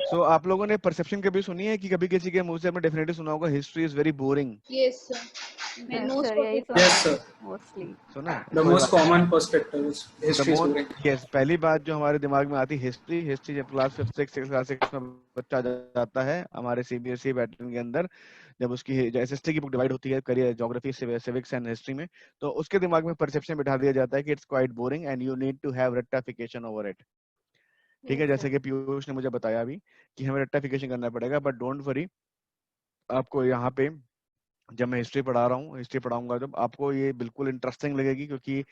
सो आप लोगों ने परसेप्शन कभी सुनी है कि कभी किसी के मुंह से आपने डेफिनेटली सुना होगा history is very boring? Yes, sir. Yes, Most sir, of यही the सुना time. Yes, है sir. mostly. सुना है? The कोई most बात नहीं। common perspective is the history is most boring. Yes, पहली बात जो हमारे दिमाग में आती है हिस्ट्री। हिस्ट्री जब class fifth six class six में बच्चा जाता है हमारे सीबीएसई पैटर्न के अंदर, जब उसकी एसएसटी की बुक डिवाइड होती है career geography civics and history में, तो उसके दिमाग में परसेप्शन बिठा दिया जाता है कि it's quite boring and you need to have rectification over it. ठीक है, Yes, जैसे sir. कि पीयूष ने मुझे बताया अभी कि हमें रेक्टिफिकेशन करना पड़ेगा, बट डोंट वरी, आपको यहाँ पे जब मैं हिस्ट्री पढ़ा रहा हूँ, हिस्ट्री पढ़ाऊंगा जब, आपको ये बिल्कुल इंटरेस्टिंग लगेगी, क्योंकि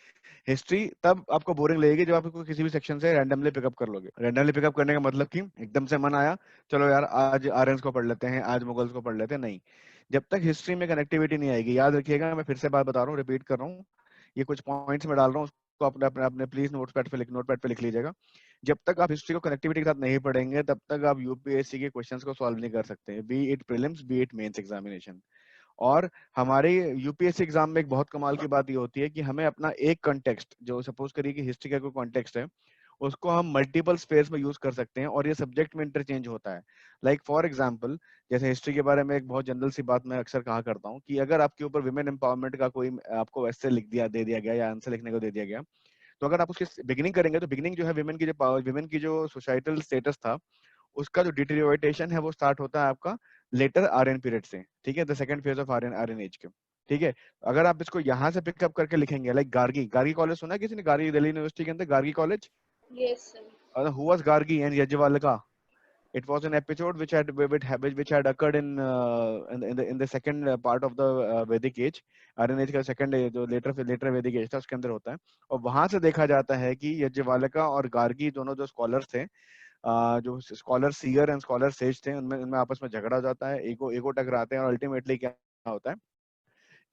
हिस्ट्री तब आपको बोरिंग लगेगी जब आप इसको किसी भी सेक्शन से रैंडमली पिकअप कर लोगे। रैंडमली पिकअप करने का मतलब कि एकदम से मन आया चलो यार आज आर्यंस को पढ़ लेते हैं, आज मुगल्स को पढ़ लेते हैं, नहीं। जब तक हिस्ट्री में कनेक्टिविटी नहीं आएगी, याद रखिएगा, मैं फिर से बात बता रहा हूँ, रिपीट कर रहा हूँ, ये कुछ पॉइंट्स में डाल रहा हूँ, उसको अपने अपने अपने प्लीज नोटपैड पे लिख लीजिएगा। जब तक आप हिस्ट्री को कनेक्टिविटी के साथ नहीं पढ़ेंगे तब तक आप यूपीएससी के क्वेश्चंस को सॉल्व नहीं कर सकते, be it prelims be it mains examination. और हमारे यूपीएससी एग्जाम में एक बहुत कमाल की बात ये होती है कि हमें अपना एक कॉन्टेक्स्ट, जो सपोज करिए कि हिस्ट्री का कोई कॉन्टेक्स्ट है, उसको हम मल्टीपल स्पेस में यूज कर सकते हैं और ये सब्जेक्ट में इंटरचेंज होता है। लाइक फॉर एग्जांपल, जैसे हिस्ट्री के बारे में एक बहुत जनरल सी बात मैं अक्सर कहा करता हूँ कि अगर आपके ऊपर विमेन एम्पावरमेंट का कोई आपको ऐसे दे दिया गया या आंसर लिखने को दे दिया गया, तो अगर आप उसकी बिगिनिंग करेंगे तो बिगिनिंग जो है विमेन की जो सोसाइटल स्टेटस था, उसका जो डिटेरियोरेशन है वो स्टार्ट होता है आपका लेटर आर्यन पीरियड से। ठीक है, the second phase of Aryan age के। ठीक है, अगर आप इसको यहाँ से पिकअप करके लिखेंगे, लाइक गार्गी कॉलेज सुना है किसी ने? गार्गी, दिल्ली यूनिवर्सिटी के अंदर Gargi college. Yes, sir. Who was Gargi and Yajnavalkya? It was an episode which had occurred in the second part of the Vedic age, Aryan age का सेकंड, जो लेटर वैदिक एज था उसके अंदर होता है। और वहां से देखा जाता है कि यज्ञवाल्क्य और गार्गी दोनों जो स्कॉलर्स थे, जो scholar seer and scholar says थे, उनमें उनमें आपस में झगड़ा हो जाता है, ईगो टकराते हैं, और अल्टीमेटली क्या होता है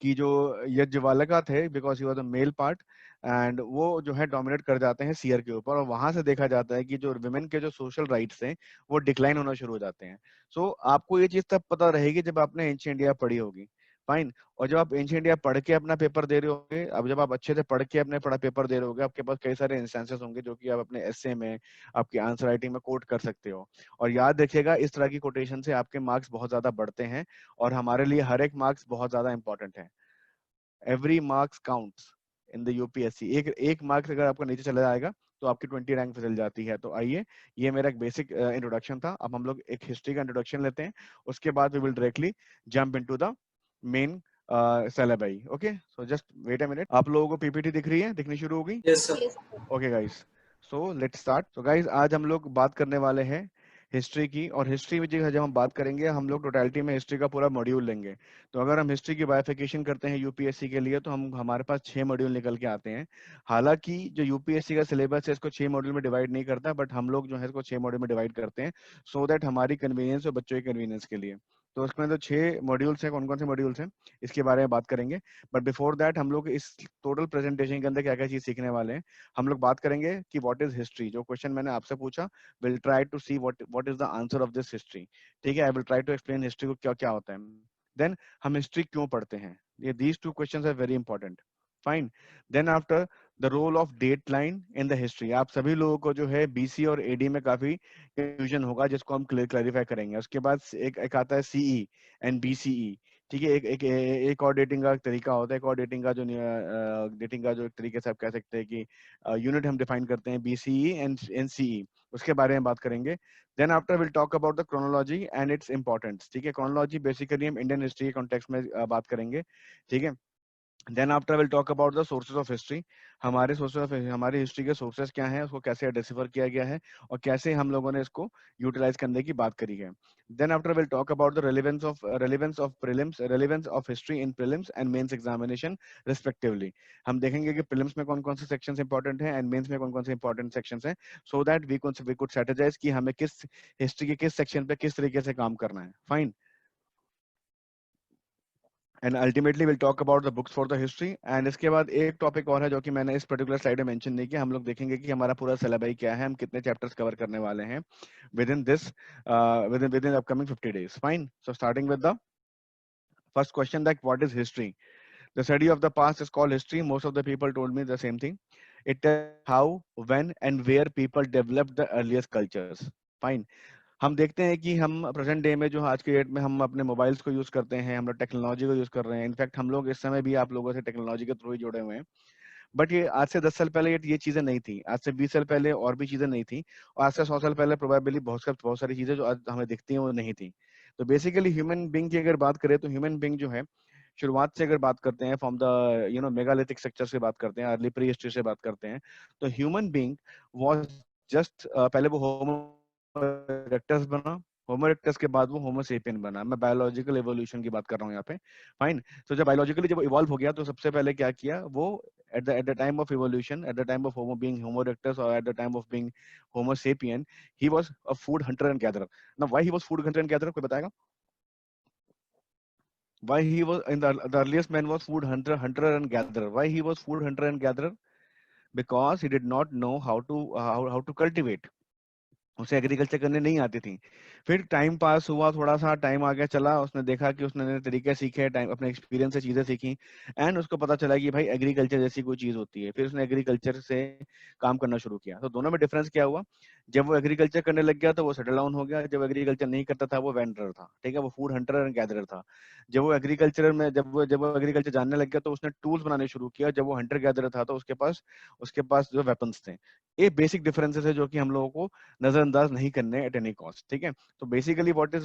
कि जो यज्ञवाल्क्य थे, because he was a male part, and वो जो है डोमिनेट कर जाते हैं सीयर के ऊपर, और वहां से देखा जाता है कि जो विमेन के जो सोशल राइट्स हैं वो डिक्लाइन होना शुरू हो जाते हैं। सो आपको ये चीज तब पता रहेगी जब आपने एंशिएंट इंडिया पढ़ी होगी, फाइन। और जब आप एंशिएंट इंडिया पढ़ के अपना पेपर दे रहे होंगे, अब जब आप अच्छे से पढ़ के अपने पढ़ा पेपर दे रहे होगे, आपके पास कई सारे इंस्टेंसेस होंगे जो कि आप अपने एसे में, आपकी आंसर राइटिंग में कोट कर सकते हो। और याद रखिएगा, इस तरह की कोटेशन से आपके मार्क्स बहुत ज्यादा बढ़ते हैं, और हमारे लिए हर एक मार्क्स बहुत ज्यादा इंपॉर्टेंट है। Every marks counts in the UPSC. एक मार्क्स अगर आपका नीचे चला जाएगा तो आपकी 20 रैंक फिसल जाती है। तो आइए, ये मेरा एक बेसिक इंट्रोडक्शन था। अब हम लोग एक हिस्ट्री का इंट्रोडक्शन लेते हैं, उसके बाद we will directly jump into the main syllabus. Okay, so just wait a minute. आप लोगों को पीपीटी दिख रही है? दिखनी शुरू हो गई? Yes, sir. Yes, sir. Okay guys, so let's start. So guys, आज हम लोग बात करने वाले हैं हिस्ट्री की, और हिस्ट्री में जब हम बात करेंगे, हम लोग टोटलिटी में हिस्ट्री का पूरा मॉड्यूल लेंगे। तो अगर हम हिस्ट्री की बाइफिकेशन करते हैं यूपीएससी के लिए, तो हम हमारे पास 6 मॉड्यूल निकल के आते हैं। हालांकि जो यूपीएससी का सिलेबस है इसको 6 मॉड्यूल में डिवाइड नहीं करता, बट हम लोग जो है इसको 6 मॉड्यूल में डिवाइड करते हैं, सो दैट हमारी कन्वीनियंस और बच्चों की कन्वीनियंस के लिए। तो उसमें जो 6 मॉड्यूल्स हैं, कौन कौन से मॉड्यूल्स हैं इसके बारे में बात करेंगे। बट बिफोर दैट, हम लोग इस टोटल प्रेजेंटेशन के अंदर क्या क्या चीज सीखने वाले हैं। हम लोग बात करेंगे कि व्हाट इज हिस्ट्री। जो क्वेश्चन मैंने आपसे पूछा, will try to see what is the answer of this history. ठीक है, I will try to explain history को क्या क्या होता है। देन हम हिस्ट्री क्यों पढ़ते हैं, ये these two questions are very important, fine. Then after, the role of date line in the history. आप सभी लोगों को जो है बीसी और एडी में काफी कंफ्यूजन होगा, जिसको हम क्लैरिफाई करेंगे। उसके बाद एक आता है सीई एंड बीसीई। ठीक है, एक और डेटिंग का तरीका होता है, एक और डेटिंग का जो एक तरीके से आप कह सकते हैं कि यूनिट हम डिफाइन करते हैं, बीसीई एंड एनसीई। उसके बारे में बात करेंगे। Then after will talk about the chronology and its importance. ठीक है, क्रोनोलॉजी बेसिकली हम इंडियन हिस्ट्री के कॉन्टेक्स्ट में बात करेंगे। ठीक है, then after will talk about the sources of history. हमारी हिस्ट्री के सोर्सेज क्या हैं, उसको कैसे डिसिफर किया गया है, और कैसे हम लोगों ने इसको यूटिलाइज करने की बात करी है। Then after will talk about the relevance of history in prelims and mains examination respectively. हम देखेंगे कि प्रीलिम्स में कौन कौन से सेक्शंस इंपॉर्टेंट हैं एंड मेंस में कौन कौन से इंपॉर्टेंट सेक्शंस हैं, so that we could strategize कि हमें किस हिस्ट्री के किस सेक्शन पे किस तरीके से काम करना है, fine. And ultimately will talk about the books for the history. And इसके बाद एक टॉपिक और है जो कि मैंने इस पर्टिकुलर स्लाइड में मेंशन नहीं किया। हम लोग देखेंगे कि हमारा पूरा सिलेबस क्या है, हम कितने चैप्टर्स कवर करने वाले हैं with in this with in upcoming 50 days, fine. So starting with the first question, that what is history. The study of the past is called history. Most of the people told me the same thing. It tells how, when, and where people developed the earliest cultures. Fine. हम देखते हैं कि हम present day में जो आज के date में हम अपने मोबाइल्स को यूज करते हैं, हम लोग टेक्नोलॉजी को यूज कर रहे हैं। इनफैक्ट हम लोग इस समय भी आप लोगों से टेक्नोलॉजी के थ्रू ही जुड़े हुए हैं। बट ये आज से 10 साल पहले ये चीजें नहीं थी, आज से 20 साल पहले और भी चीजें नहीं थी, और आज से 100 साल पहले प्रोबेबली बहुत सारी चीजें जो आज हमें दिखती हैं वो नहीं थी। तो बेसिकली ह्यूमन बींग की अगर बात करें तो ह्यूमन बींग जो है, शुरुआत से अगर बात करते हैं फ्रॉम द मेगालिथिक स्ट्रक्चर से बात करते हैं, अर्ली प्री हिस्ट्री से बात करते हैं, तो ह्यूमन बींग वाज जस्ट पहले वो होमो इरेक्टस बना, होमो इरेक्टस के बाद वो होमो सेपियन बना। मैं बायोलॉजिकल एवोल्यूशन की बात कर रहा हूँ यहाँ पे। फाइन। तो जब बायोलॉजिकली जब इवॉल्व हो गया तो सबसे पहले क्या किया वो, at the time of evolution, at the time of homo being homo erectus, or at the time of being homo sapien, he was a food hunter and gatherer. Now why he was food hunter and gatherer, कोई बताएगा? Why he was in the earliest man was food hunter and gatherer? Why he was food hunter and gatherer? Because he did not know how to cultivate. उसे agriculture करने नहीं आती थी। फिर time pass हुआ, थोड़ा सा टाइम आगे चला, उसने देखा कि उसने नए तरीके सीखे, टाइम अपने एक्सपीरियंस से चीजें सीखी, एंड उसको पता चला कि भाई एग्रीकल्चर जैसी कोई चीज होती है। फिर उसने एग्रीकल्चर से काम करना शुरू किया। तो दोनों में डिफरेंस क्या हुआ? जब वो एग्रीकल्चर करने लग गया तो वो सेटल डाउन हो गया, जब एग्रीकल्चर नहीं करता था वो वेंडर था, ठीक है, वो फूड हंटर एंड गैदरर था। जब वो एग्रीकल्चर जानने लग गया तो उसने टूल्स बनाने शुरू किया। जब वो हंटर गैदरर था तो उसके पास जो वेपन्स थे। ये बेसिक डिफरेंसेस है जो कि हम लोगों को नजरअंदाज नहीं करने एट एनी कॉस्ट, ठीक है। तो basically what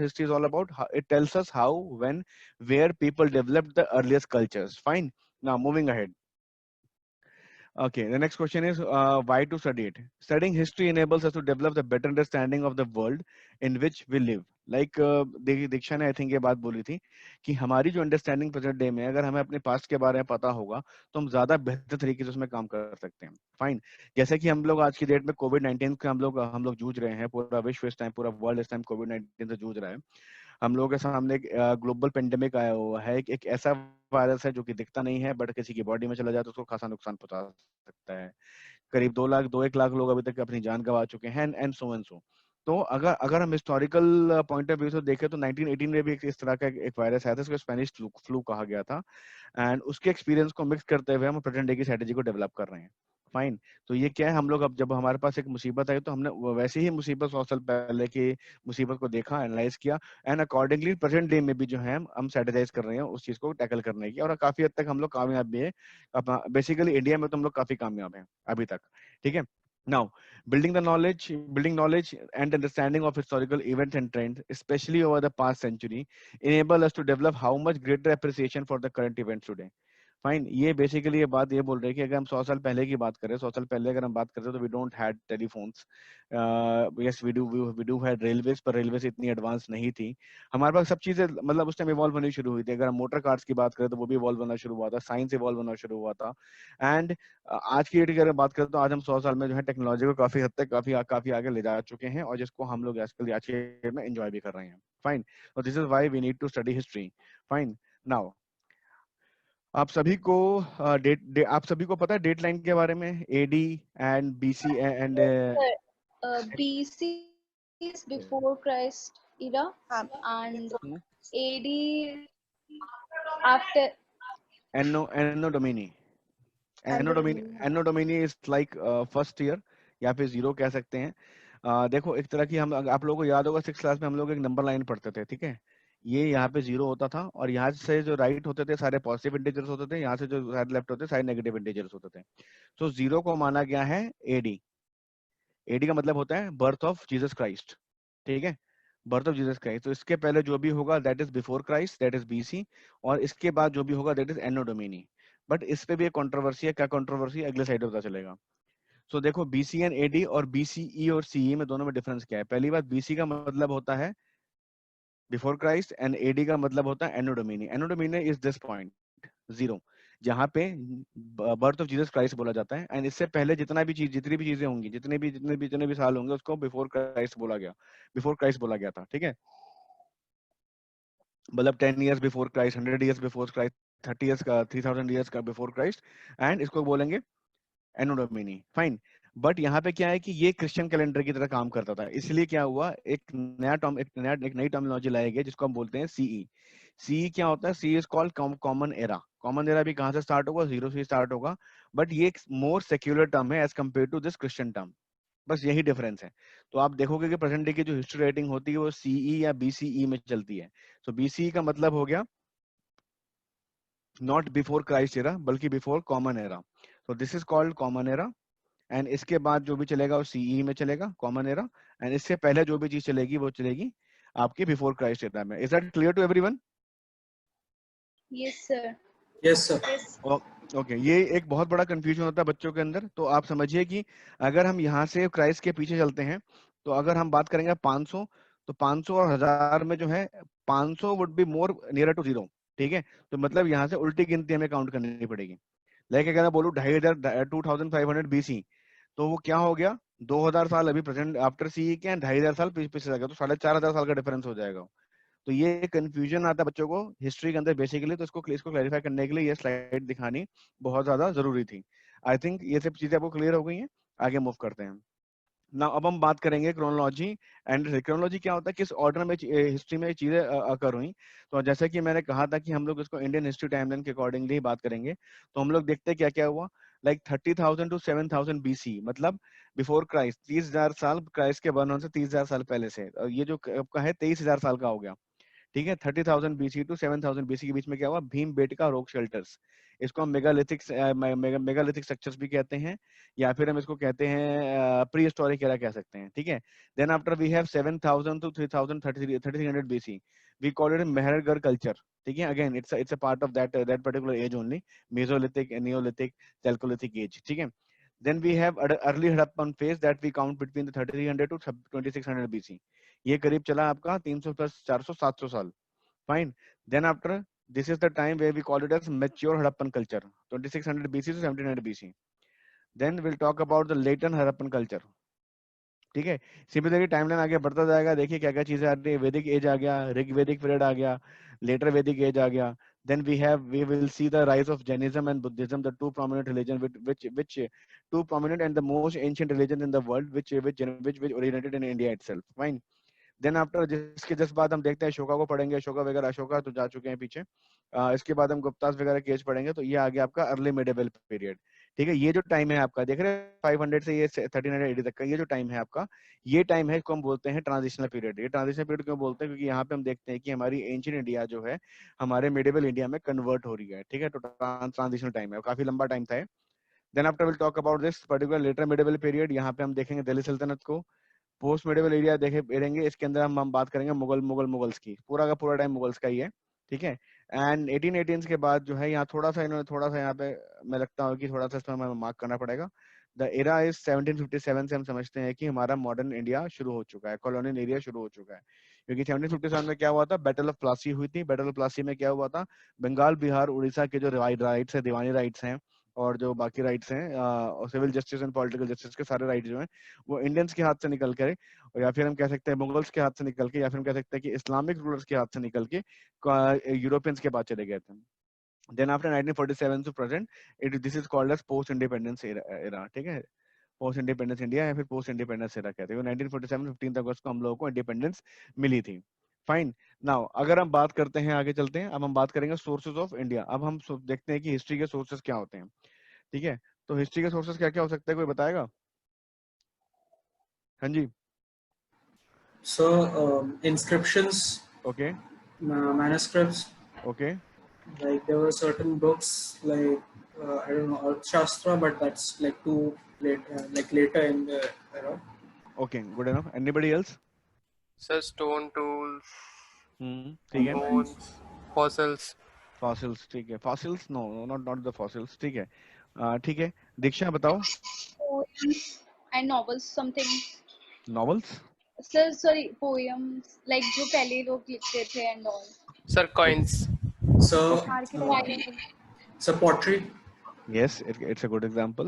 history is all about, it tells us how, when, where people developed the earliest cultures. Fine. Now moving ahead. Okay, the next question is why to study it? Studying history enables us to develop a better understanding of the world in which we live. Like दीक्षा ने I think ये बात बोली थी कि हमारी जो understanding present day में, अगर हमें अपने पास्ट के बारे में पता होगा तो हम ज्यादा बेहतर तरीके से उसमें काम कर सकते हैं। फाइन। जैसे कि हम लोग आज की डेट में कोविड-19 के हम लोग जूझ रहे हैं, पूरा विश्व इस टाइम, पूरा वर्ल्ड इस टाइम कोविड-19 से जूझ रहा है। हम लोगों के सामने एक ग्लोबल पेंडेमिक आया हुआ है, एक ऐसा वायरस है जो कि दिखता नहीं है, बट किसी की बॉडी में चला जाए तो उसको खासा नुकसान पहुंचा सकता है। करीब 2 1 लाख लोग अभी तक अपनी जान गंवा चुके हैं, एंड सो एंड सो। तो अगर अगर हम हिस्टोरिकल पॉइंट ऑफ व्यू से देखें तो 1918 में भी इस तरह का एक वायरस आया था, इसको स्पेनिश फ्लू कहा गया था, एंड उसके एक्सपीरियंस को मिक्स करते हुए हम प्रेजेंट डे की स्ट्रेटेजी को डेवलप कर रहे हैं। फाइन। तो ये क्या है, हम लोग अब जब हमारे पास एक मुसीबत आई तो हमने वैसे ही मुसीबत 100 साल पहले की मुसीबत को देखा, एनालाइज किया, एंड अकॉर्डिंगली प्रेजेंट डे में भी जो है हम स्ट्रेटेजाइज कर रहे हैं उस चीज को टैकल करने की, और काफी हद तक हम लोग कामयाब भी है। बेसिकली इंडिया में तो हम लोग काफी कामयाब हैं अभी तक, ठीक है। Now, building knowledge and understanding of historical events and trends, especially over the past century, enable us to develop how much greater appreciation for the current events today. Fine. ये बेसिकली ये बात ये बोल रहे हैं कि अगर हम 100 साल पहले की बात करें, 100 साल पहले अगर हम बात करते हैं तो we don't had telephones, yes we do had railways, पर रेलवेज इतनी एडवांस नहीं थी। हमारे पास सब चीजें मतलब उस टाइम इवॉल्व होनी शुरू हुई थी। अगर हम मोटर कार्स की बात करें तो वो भी इवॉल्व होना शुरू हुआ था, साइंस इवॉल्व होना शुरू हुआ था। एंड आज की डेट की अगर बात करें तो आज हम 100 साल में जो है टेक्नोलॉजी को काफी हद तक काफी आगे ले जा चुके हैं, और जिसको हम लोग आजकल आज की डेट में एंजॉय भी कर रहे हैं। फाइन। और this is why we need to study history. Fine. Now आप सभी को आप सभी को पता है डेट लाइन के बारे में, AD and BC and BC is before Christ era and AD after anno Duminy. Anno Duminy is like first year, या फिर जीरो कह सकते हैं। देखो एक तरह की हम, आप लोगों को याद होगा 6 क्लास में हम लोग एक नंबर लाइन पढ़ते थे, ठीक है। ये यहाँ पे जीरो होता था, और यहाँ से जो राइट होते थे सारे पॉजिटिव इंटीजर्स होते थे, यहाँ से जो सारे लेफ्ट होते थे सारे नेगेटिव इंटीजर्स होते थे। तो जीरो को माना गया है एडी। एडी का मतलब होता है बर्थ ऑफ जीसस क्राइस्ट, ठीक है, बर्थ ऑफ जीसस क्राइस्ट। तो इसके पहले जो भी होगा that is before Christ, that is BC, और इसके बाद जो भी होगा that is anno Domini. But इस पे भी एक कंट्रोवर्सी है, क्या कंट्रोवर्सी अगले साइड पता चलेगा। सो देखो बीसी एंड एडी और बीसीई और सीई में दोनों में डिफरेंस क्या है। पहली बात, बीसी का मतलब होता है बिफोर क्राइस्ट, एंड एडी का मतलब होता है anno Duminy. Anno Duminy is this point zero, जहाँ पे बर्थ ऑफ जीसस क्राइस्ट बोला जाता है, एंड इससे पहले जितनी भी चीजें होंगी, जितने भी साल होंगे उसको बिफोर क्राइस्ट बोला गया, बिफोर क्राइस्ट बोला गया था, ठीक है। मतलब 10 years before Christ, 100 years before Christ, 30 years का, 3000 ईयर्स का बिफोर क्राइस्ट, एंड इसको बोलेंगे एनो डोमिनी। फाइन। बट यहाँ पे क्या है कि ये क्रिश्चियन कैलेंडर की तरह काम करता था, इसलिए क्या हुआ, एक नई टर्मिनोलॉजी लाई गई जिसको हम बोलते हैं सीई। सीई क्या होता है? C is called common era. Common era भी कहाँ से स्टार्ट होगा? जीरो से स्टार्ट होगा, बट ये एक मोर सेक्युलर टर्म है as compare to this Christian term. बस यही डिफरेंस है। तो आप देखोगे कि प्रेजेंट डे की जो हिस्ट्री राइटिंग होती है वो सीई या बीसीई में चलती है। सो बीसीई का मतलब हो गया नॉट बिफोर क्राइस्ट एरा बल्कि before common era. So this is called common era. And इसके बाद जो भी चलेगा वो सीई में चलेगा, कॉमन एरा। एंड इससे पहले जो भी चीज चलेगी वो चलेगी आपकी बिफोर क्राइस्ट एरा में। Is that clear to everyone? Yes, sir. Yes, sir. Okay, ये एक बहुत बड़ा कंफ्यूजन होता है बच्चों के अंदर। तो आप समझिए कि अगर हम यहाँ से क्राइस्ट के पीछे चलते हैं, तो अगर हम बात करेंगे 500, तो 500 और 1000 में जो है 500 would be more near to zero. ठीक है, तो मतलब यहाँ से उल्टी गिनती हमें काउंट करनी पड़ेगी। लाइक अगर मैं बोलूँ 2500 2500 बीसी, तो वो क्या हो गया, 2000 साल अभी प्रेजेंट आफ्टर सी के, 2500 साल पीछे जाएगा, तो 4500 साल का डिफरेंस हो जाएगा। तो ये कंफ्यूजन आता है बच्चों को हिस्ट्री के अंदर बेसिकली। तो इसको क्लैरिफाई करने के लिए ये स्लाइड दिखानी बहुत ज्यादा जरूरी थी। आई थिंक ये सब चीजें आपको क्लियर हो गई हैं। आगे मूव करते हैं ना। अब हम बात करेंगे क्रोनोलॉजी एंड क्रोनोलॉजी क्या होता है, किस ऑर्डर में हिस्ट्री में चीजें अकर हुई। तो जैसे कि मैंने कहा था कि हम लोग इसको इंडियन हिस्ट्री टाइमलाइन के अकॉर्डिंगली बात करेंगे। तो हम लोग देखते हैं क्या क्या हुआ। लाइक 30,000 टू 7,000 बीसी, मतलब बिफोर क्राइस्ट, 30,000 साल क्राइस्ट के बर्न होने से 30,000 साल पहले से। और ये जो आपका है 23,000 साल का हो गया। ठीक है, 30,000 बीसी टू 7,000 बीसी के बीच में क्या हुआ, भीम बेटका रॉक शेल्टर्स। इसको हम मेगालिथिक मेगालिथिक स्ट्रक्चर्स भी कहते हैं, या फिर हम इसको कहते हैं प्री हिस्टोरिक एरा कह सकते हैं। ठीक है, then after we have 7,000 to 3,000 3300 BC, we call it Mehrgarh culture. ठीक है, again it's a part of that particular age only, mesolithic, neolithic, chalcolithic age. ठीक है, then we have early Harappan phase that we count between the 3300 to 2600 BC। ये करीब चला आपका 300 plus 400 700 साल। Fine, then after this is the time where we call it as mature Harappan culture, 2600 BC to 1700 BC। Then will talk about the late Harappan culture. ठीक है, similarly timeline आगे बढ़ता जाएगा। देखिए क्या क्या चीजें आ रही है। वैदिक एज आ गया, ऋग्वेदिक पीरियड आ गया, लेटर वैदिक एज आ गया। then we will see the rise of Jainism and Buddhism, the two prominent religion which two prominent and the most ancient religion in the world, which originated in India itself। fine, then after जिसके just बाद हम देखते हैं अशोका को पढ़ेंगे। अशोका वगैरह, अशोका तो जा चुके हैं पीछे। इसके बाद हम गुप्तास वगैरह के एज पढ़ेंगे। तो ये आ गया आपका अर्ली मिडेवल पीरियड। ठीक है, ये जो टाइम है आपका, देख रहे हैं 500 से ये 1380 तक का ये जो टाइम है आपका, ये टाइम है इसको हम बोलते हैं ट्रांजिशनल पीरियड। ये ट्रांजिशनल पीरियड क्यों बोलते हैं, क्योंकि यहाँ पे हम देखते हैं कि हमारी एंशिएंट इंडिया जो है हमारे मिडेवल इंडिया में कन्वर्ट हो रही है। ठीक है, तो ट्रांजिशनल टाइम है, काफी लंबा टाइम था। Then after will talk about this particular later medieval period. यहाँ पे हम देखेंगे दिल्ली सल्तनत को। पोस्ट मिडिवल एरिया देखेंगे, इसके अंदर हम बात करेंगे मुगल्स की। पूरा का पूरा टाइम मुगल्स का ही है। ठीक है, एंड 1818 के बाद जो है यहाँ थोड़ा सा इन्होंने थोड़ा सा यहाँ पे मैं लगता है कि थोड़ा सा इसमें हमें मार्क करना पड़ेगा। द एरा इज 1757 से हम समझते हैं कि हमारा मॉडर्न इंडिया शुरू हो चुका है, कॉलोनियल एरिया शुरू हो चुका है। क्योंकि 1757 में क्या हुआ था, बैटल ऑफ प्लासी हुई थी। बैटल ऑफ प्लासी में क्या हुआ था, बंगाल, बिहार, उड़ीसा के जो राइट्स है, दीवानी राइट्स हैं और जो बाकी राइट्स हैं, civil justice and political justice के सारे राइट्स जो हैं वो इंडियंस के हाथ से निकल कर, और या फिर हम कह सकते हैं मुगल्स के हाथ से निकल के, या फिर हम कह सकते हैं कि इस्लामिक रूलर्स के हाथ से निकल के यूरोपियंस के पास चले गए थे। Then after 1947 to present this is called as post independence era. ठीक है, पोस्ट इंडिपेंडेंस इंडिया या फिर पोस्ट इंडिपेंडेंस एरा कहते हैं। 1947 15 अगस्त को हम लोगों को इंडिपेंडेंस मिली थी। फाइन, नाउ अगर हम बात करते हैं, आगे चलते हैं। अब हम बात करेंगे सोर्सेज ऑफ इंडिया। अब हम देखते हैं कि हिस्ट्री के सोर्सेज क्या होते हैं। ठीक है, तो हिस्ट्री के सोर्सेज क्या क्या हो सकते हैं, कोई बताएगा? हाँ जी। So, inscriptions, okay manuscripts, okay like there were certain books like I don't know Arthashastra, but that's like too late, like later in the era. Okay, good enough. Anybody else? Sir, stone tools, ठीक है, bones, fossils. Fossils. ठीक है, fossils, no not the fossils. ठीक है, ठीक है, दीक्षा बताओ। Poems and novels, something. Novels? Sir, sorry, poems like जो पहले लोग लिखते थे and all. Sir, coins. So, Archaeological. so pottery. Yes, it's a good example.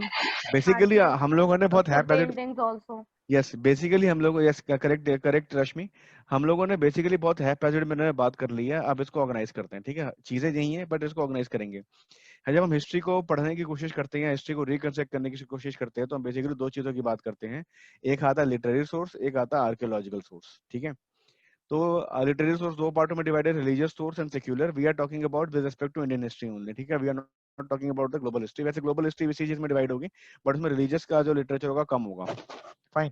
Basically हम लोगों ने बहुत हैपेटेड, paintings also. यस बेसिकली हम लोग, यस करेक्ट करेक्ट रश्मि, हम लोगों ने बेसिकली बहुत हैपेटेड में बात कर ली है। अब इसको ऑर्गेनाइज करते हैं। ठीक है, चीजें यही हैं बट इसको ऑर्गेनाइज करेंगे। है, जब हम हिस्ट्री को पढ़ने की कोशिश करते हैं, हिस्ट्री को रिकंस्ट्रक्ट करने की कोशिश करते हैं, तो हम बेसिकली दो चीजों की बात करते हैं। एक आता है लिटरेरी सोर्स, एक आता है आर्कियोलॉजिकल सोर्स। ठीक है, तो लिटरेरी सोर्स दो पार्टों में divided, religious source and secular. We are talking about with respect to Indian history only. ठीक है, we are not talking about the global history. वैसे ग्लोबल हिस्ट्री इसी चीज में डिवाइड होगी, बट उसमें रिलीजियस का जो लिटरेचर होगा कम होगा। फाइन।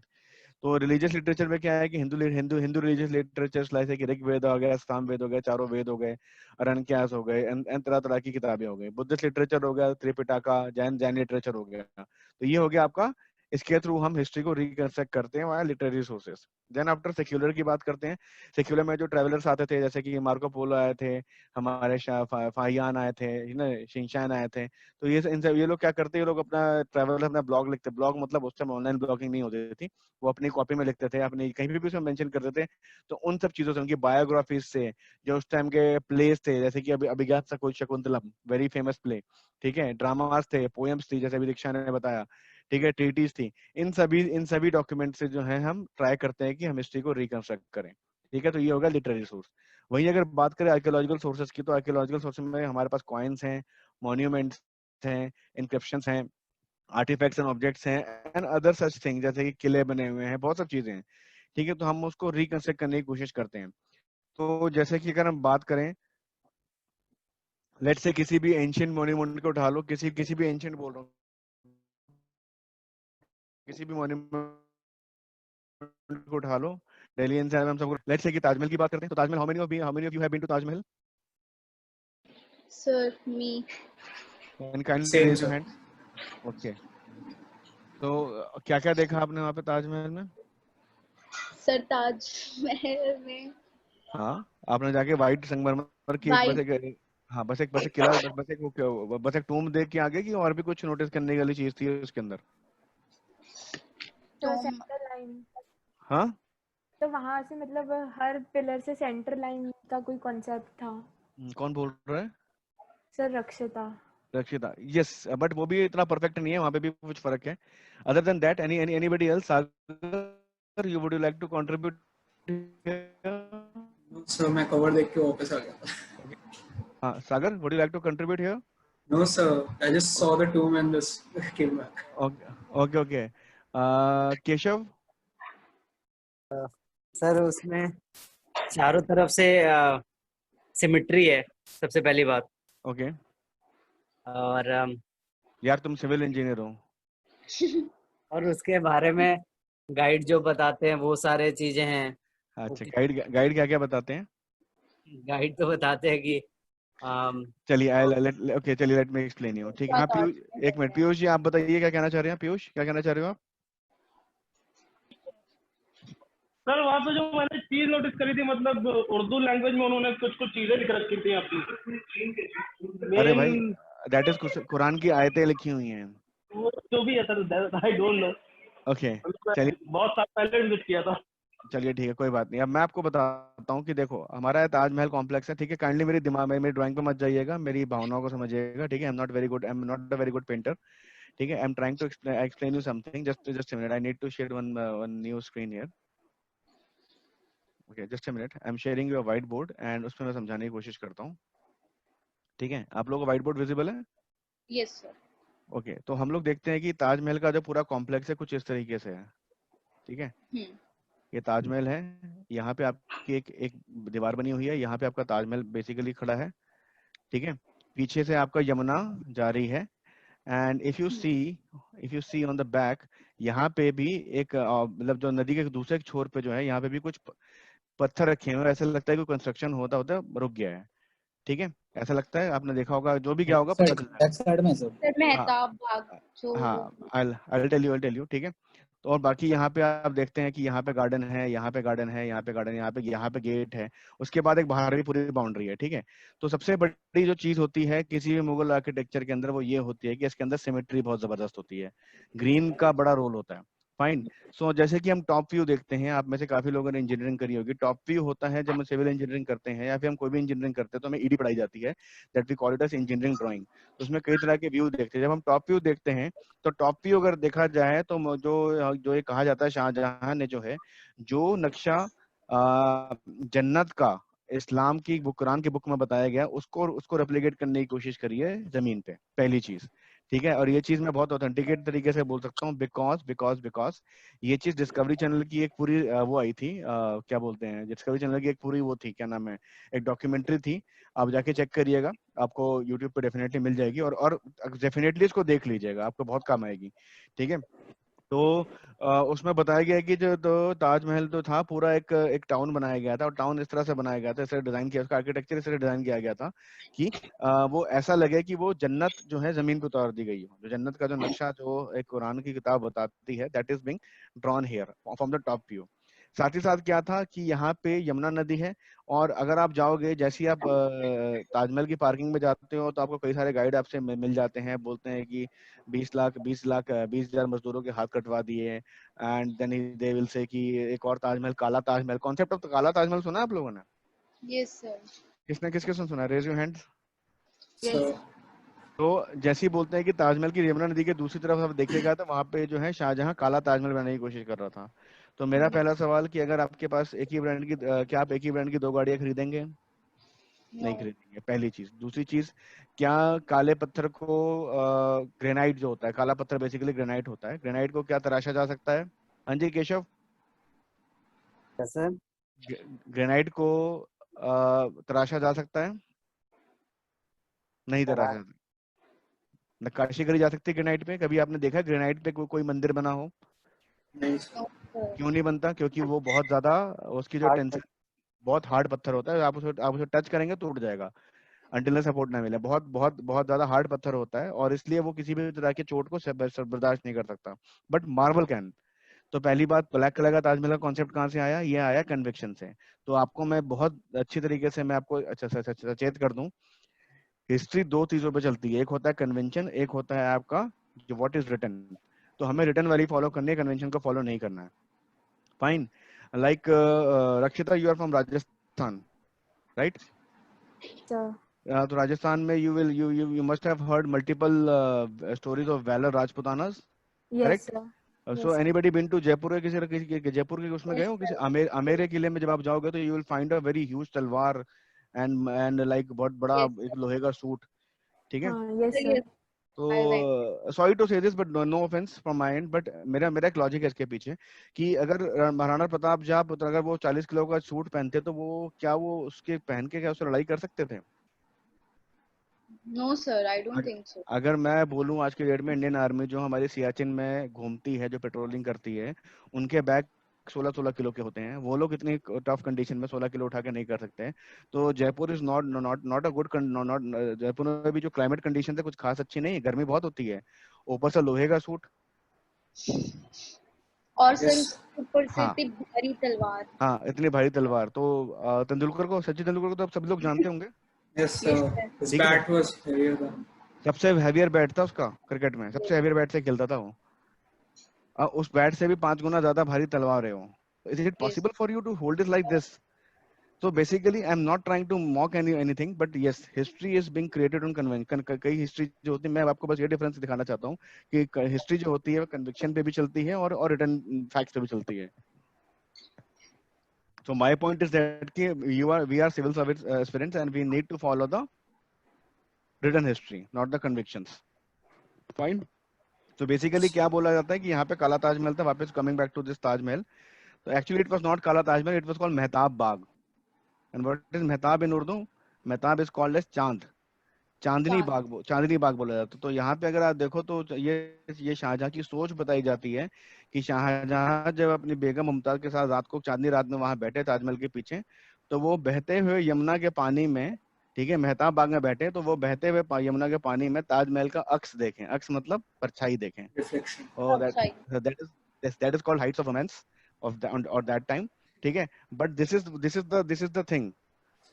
तो रिलीजियस लिटरेचर में क्या है कि हिंदू हिंदू हिंदू रिलीजियस लिटरेचर जैसे कि ऋग्वेद हो गया, सामवेद हो गया, चारों वेद हो गए, अरण्यकास हो गए, एंड तरह तरह की किताबें हो गई। बुद्धिस्ट लिटरेचर हो गया, त्रिपिटका, जैन जैन लिटरेचर हो गया। तो ये हो गया आपका, इसके थ्रू हम हिस्ट्री को रिकंस्ट्रक्ट करते हैं via literary sources. Then after secular की बात करते हैं। सेक्युलर में जो ट्रेवलर्स आते थे, जैसे कि मार्को पोलो आए थे, हमारे फाहियान आए थे, शिनशान आए थे। तो ये लोग क्या करते हैं, ये लोग अपना ट्रैवल अपना ब्लॉग लिखते। ब्लॉग मतलब उस टाइम ऑनलाइन ब्लॉगिंग नहीं होती थी, वो अपनी कॉपी में लिखते थे, अपनी कहीं भी उसमें मेंशन करते थे। तो उन सब चीजों से, उनकी बायोग्राफीज से, जो उस टाइम के प्लेस थे, जैसे कि अभी अभिज्ञात शकुंतलम, वेरी फेमस प्ले, ठीक है, ड्रामास थे, पोएम्स थी, जैसे अभी दीक्षा ने बताया, ठीक है, ट्रीटीज थी। इन सभी डॉक्यूमेंट से जो है हम ट्राई करते हैं कि हम हिस्ट्री को रिकंस्ट्रक्ट करें। ठीक है, तो ये होगा लिटरेरी सोर्स। वहीं अगर बात करें आर्कियोलॉजिकल सोर्सेज की, तो आर्कियोलॉजिकल सोर्सेज में हमारे पास कॉइन्स हैं, मॉन्यूमेंट्स हैं, इंक्रिप्शंस हैं, आर्टिफैक्ट्स एंड ऑब्जेक्ट्स हैं, एंड अदर सच थिंग, जैसे कि किले बने हुए हैं, बहुत सब चीजें हैं। ठीक है, तो हम उसको रिकंस्ट्रक्ट करने की कोशिश करते हैं। तो जैसे कि अगर हम बात करें, लेट्स से किसी भी एंशिएंट मॉन्यूमेंट को उठा लो, किसी भी एंशिएंट बोल रहा हूँ, किसी भी मॉन्यूमेंट को उठा लो, दिल्ली एनसीआर में हम सबको, लेट्स से कि ताजमहल की बात करते हैं। तो Taj Mahal, how many of you have been to Taj Mahal? Sir, me. Can kindly Same, raise your sir. Hand. Okay, तो क्या क्या देखा आपने वहाँ पे ताजमहल में? Sir, Taj Mahal में हाँ, आपने जाके व्हाइट संगमरमर की एक white हाँ, बस एक किला, बस एक टूम देख के आगे, कि और भी कुछ नोटिस करने वाली चीज थी उसके अंदर? तो tomb. सेंटर लाइन, हाँ, तो वहां से मतलब हर पिलर से सेंटर लाइन का कोई कॉन्सेप्ट था। कौन बोल रहा है? सर रक्षिता। रक्षिता, यस, बट वो भी इतना परफेक्ट नहीं है, वहाँ पे भी कुछ फर्क है। Other than that, anybody else? Sagar, you would you like to contribute? So मैं कवर देख के वापस आ गया. हाँ, Sagar, would you like to contribute here? No sir, I just saw the tomb and just came back. Okay okay, Keshav? Sir उसमें चारों तरफ से सिमेट्री है, सबसे पहली बात। ओके, और यार तुम सिविल इंजीनियर हो। और उसके बारे में गाइड जो बताते हैं वो सारे चीजें हैं। अच्छा, गाइड क्या क्या बताते हैं? गाइड तो बताते हैं कि चलिए ओके, चलिए लेट मी एक्सप्लेन यू। ठीक है, हाँ पीयूष, एक मिनट, पीयूष जी आप बताइए क्या कहना चाह रहे हैं? पीयूष, क्या कहना चाह रहे हो आप? सर वहाँ पे जो मैंने चीज नोटिस करी थी, मतलब उर्दू लैंग्वेज में उन्होंने कुछ कुछ चीजें लिख रखी थी अपनी। अरे भाई, दैट इज कुरान की आयतें लिखी हुई हैं। वो जो भी है sir, I don't know. Okay, चलिए बहुत साल पहले विजिट किया था। चलिए ठीक है, कोई बात नहीं। अब मैं आपको बताता हूँ कि देखो, हमारा ताजमहल कॉम्प्लेक्स है, ठीक है, काइंडली मेरे दिमाग में, मेरी ड्राइंग पे मत जाइएगा, मेरी भावनाओं को समझिएगा, ठीक है। I am not a very good painter, ठीक है। I am trying to explain you something, just a minute, I need to share one new screen here. Okay, just a minute, I am sharing your white board, and उसमें मैं समझाने की कोशिश करता हूँ, ठीक है। आप लोगों को व्हाइट बोर्ड विजिबल है? Yes, sir. ओके, तो हम लोग देखते हैं कि ताजमहल का जो पूरा कॉम्प्लेक्स है कुछ इस तरीके से है, ठीक है। Hmm. ये ताजमहल है, यहाँ पे आपकी एक दीवार बनी हुई है, यहाँ पे आपका ताजमहल बेसिकली खड़ा है, ठीक है। पीछे से आपका यमुना जा रही है, and if you see on the back, यहाँ पे भी एक मतलब जो नदी के दूसरे छोर पे जो है, यहाँ पे भी कुछ पत्थर रखे हुए हैं, ऐसा लगता है कि कंस्ट्रक्शन होता होता रुक गया है, ठीक है। ऐसा लगता है, आपने देखा होगा, जो भी गया होगा पता चल बैक साइड में सर. Sir, मेहताब बाग जो हाँ, I'll tell you, ठीक है। तो और बाकी यहाँ पे आप देखते हैं कि यहाँ पे गार्डन है, यहाँ पे गार्डन है, यहाँ पे गार्डन, यहाँ पे गेट है, उसके बाद एक बाहर भी पूरी बाउंड्री है, ठीक है। तो सबसे बड़ी जो चीज होती है किसी भी मुगल आर्किटेक्चर के अंदर, वो ये होती है कि इसके अंदर सिमेट्री बहुत जबरदस्त होती है, ग्रीन का बड़ा रोल होता है। फाइन। सो जैसे कि हम टॉप व्यू देखते हैं, आप में से काफी लोगों ने इंजीनियरिंग करी होगी, टॉप व्यू होता है जब हम सिविल इंजीनियरिंग करते हैं या फिर हम कोई भी इंजीनियरिंग करते हैं, तो हमें ईडी पढ़ाई जाती है, that we call it as engineering drawing. तो उसमें कई तरह के व्यू देखते हैं। जब हम टॉप व्यू देखते हैं, तो टॉप व्यू अगर देखा जाए तो जो ये कहा जाता है, शाहजहां ने जो है, जो नक्शा जन्नत का इस्लाम की बुक, कुरान की बुक में बताया गया, उसको रेप्लिकेट करने की कोशिश करी है जमीन पे, पहली चीज, ठीक है, और ये चीज मैं बहुत ऑथेंटिकेट तरीके से बोल सकता हूँ, बिकॉज ये चीज डिस्कवरी चैनल की एक पूरी वो आई थी, क्या बोलते हैं, डिस्कवरी चैनल की एक पूरी वो थी, क्या नाम है, एक डॉक्यूमेंट्री थी, आप जाके चेक करिएगा, आपको यूट्यूब पे डेफिनेटली मिल जाएगी, और डेफिनेटली इसको देख लीजिएगा, आपको बहुत काम आएगी। ठीक है, तो उसमें बताया गया है कि जो तो ताजमहल तो था पूरा एक टाउन बनाया गया था, और टाउन इस तरह से बनाया गया था, इस तरह डिजाइन किया, उसका आर्किटेक्चर इस तरह डिजाइन किया गया था कि वो ऐसा लगे कि वो जन्नत जो है जमीन पे उतार दी गई हो, जो जन्नत का जो नक्शा जो एक कुरान की किताब बताती है, that is being drawn here from the top view. साथ ही साथ क्या था कि यहाँ पे यमुना नदी है, और अगर आप जाओगे, जैसे ही आप ताजमहल की पार्किंग में जाते हो, तो आपको कई सारे गाइड आपसे मिल जाते हैं, बोलते हैं कि 20 हजार मजदूरों के हाथ कटवा दिए, and then they will say कि एक और ताजमहल, काला ताजमहल, कॉन्सेप्ट ऑफ काला ताजमहल सुना है आप लोगों ने? Yes, sir. किसने किसके सुना? Raise your hand. Yes. So तो जैसे ही बोलते हैं कि ताजमहल की यमुना नदी के दूसरी तरफ आप देखिएगा, तो वहां पे जो है शाहजहां काला ताजमहल बनाने की कोशिश कर रहा था। तो मेरा पहला सवाल कि अगर आपके पास एक ही ब्रांड की क्या आप एक ही ब्रांड की 2 गाड़ियां खरीदेंगे? नहीं No. खरीदेंगे, पहली चीज। दूसरी चीज, क्या काले पत्थर को ग्रेनाइट जो होता है, काला पत्थर बेसिकली ग्रेनाइट होता है, ग्रेनाइट को क्या तराशा जा सकता है? हाँ जी केशव। कैसे? ग्रेनाइट को तराशा जा सकता है? नहीं तराशा जा सकता। नक्काशी करी जा सकती है ग्रेनाइट पे? कभी आपने देखा ग्रेनाइट पे कोई मंदिर बना हो? नहीं sir. No, sir. क्यों नहीं बनता? क्योंकि वो बहुत ज्यादा, उसकी जो टेंशन, बहुत हार्ड पत्थर होता है, आप उसे टच करेंगे तो टूट जाएगा, अंटिल सपोर्ट ना मिले। बहुत बहुत बहुत ज्यादा हार्ड पत्थर होता है, और इसलिए वो किसी भी तरह के चोट को बर्दाश्त नहीं कर सकता, बट मार्बल कैन। तो पहली बात, ब्लैक कलर का ताजमहल का कॉन्सेप्ट कहाँ से आया? ये आया कन्विक्शन से। तो आपको मैं बहुत अच्छी तरीके से मैं आपको अच्छा सचेत कर दूं, हिस्ट्री 2 चीजों पे चलती है, एक होता है कन्वेंशन, एक होता है आपका जो व्हाट इज रिटन। तो हमें रिटन वाली फॉलो करनी है, कन्वेंशन को फॉलो नहीं करना है। Fine. Like Rakshita, you are from Rajasthan, right? So, तो राजस्थान में you must have heard multiple stories of valor Rajputanas, yes, correct? sir. So Yes, sir. anybody been to Jaipur? किसी जयपुर के उसमें गए हो? किसी आमेरे किले में जब आप जाओगे तो you will find a very huge तलवार and like बहुत बड़ा Yes, एक लोहे का सूट, ठीक है? Yes, sir. Yes, I went. तो sorry to say this but no offense from my end, but मेरा एक लॉजिक है इसके पीछे कि अगर महाराणा प्रताप जहाँ अगर वो 40 किलो का सूट पहनते, तो वो उसके पहन के क्या उससे लड़ाई कर सकते थे? No, sir. I don't think so. अगर मैं बोलूं आज के डेट में इंडियन आर्मी जो हमारी सियाचिन में घूमती है, जो पेट्रोलिंग करती है, उनके बैग 16-16 किलो के होते हैं, वो लोग इतनी टफ कंडीशन में 16 किलो उठा के नहीं कर सकते हैं। तो Jaipur is not a good, not, Jaipur में भी जो क्लाइमेट कंडीशन है कुछ खास अच्छी नहीं है, गर्मी बहुत होती है, ऊपर से लोहे का सूट। और सर Yes. ऊपर से हाँ इतनी भारी तलवार। हाँ, इतनी भारी तलवार। तो तेंदुलकर को, सचिन तेंदुलकर को तो आप सभी लोग जानते होंगे, Yes Yes, sir. sir. His ठीक है? bat was heavier than. सबसे हैवियर बैट था उसका, क्रिकेट में सबसे हैवियर बैट से खेलता था वो। उस बैट से भी 5 गुना ज्यादा भारी तलवार है वो। Is it Yes. Possible for you to hold it like this? So basically, I'm not trying to mock anything, but yes, history is being created on convention. कई हिस्ट्री जो होती है, मैं आपको बस ये डिफरेंस दिखाना चाहता हूँ कि हिस्ट्री जो होती है वो कन्विक्शन पे भी चलती है और रिटन फैक्ट्स पे भी चलती है। So my point is that कि we are civil service aspirants and we need to follow the written history, not the convictions. Fine. So basically क्या बोला जाता है कि यहाँ पे काला ताजमहल था, वापस coming back to this Taj Mahal, तो actually it was not काला Taj Mahal, it was called Mehtab Bagh. And what is Mehtab in Urdu? Mehtab is called as चांद, चांदनी बाग बोला जाता है। तो यहाँ पे अगर आप देखो तो ये शाहजहां की सोच बताई जाती है कि शाहजहां जब अपनी बेगम मुमताज के साथ रात को चांदनी रात में वहां बैठे ताजमहल के पीछे, तो वो बहते हुए यमुना के पानी में, ठीक है, मेहताब बाग में बैठे, तो वो बहते हुए यमुना के पानी में ताजमहल का अक्स देखें, अक्स मतलब परछाई देखें, Reflection. और Outside. that is called heights of romance of that time, ठीक है? But this is the thing,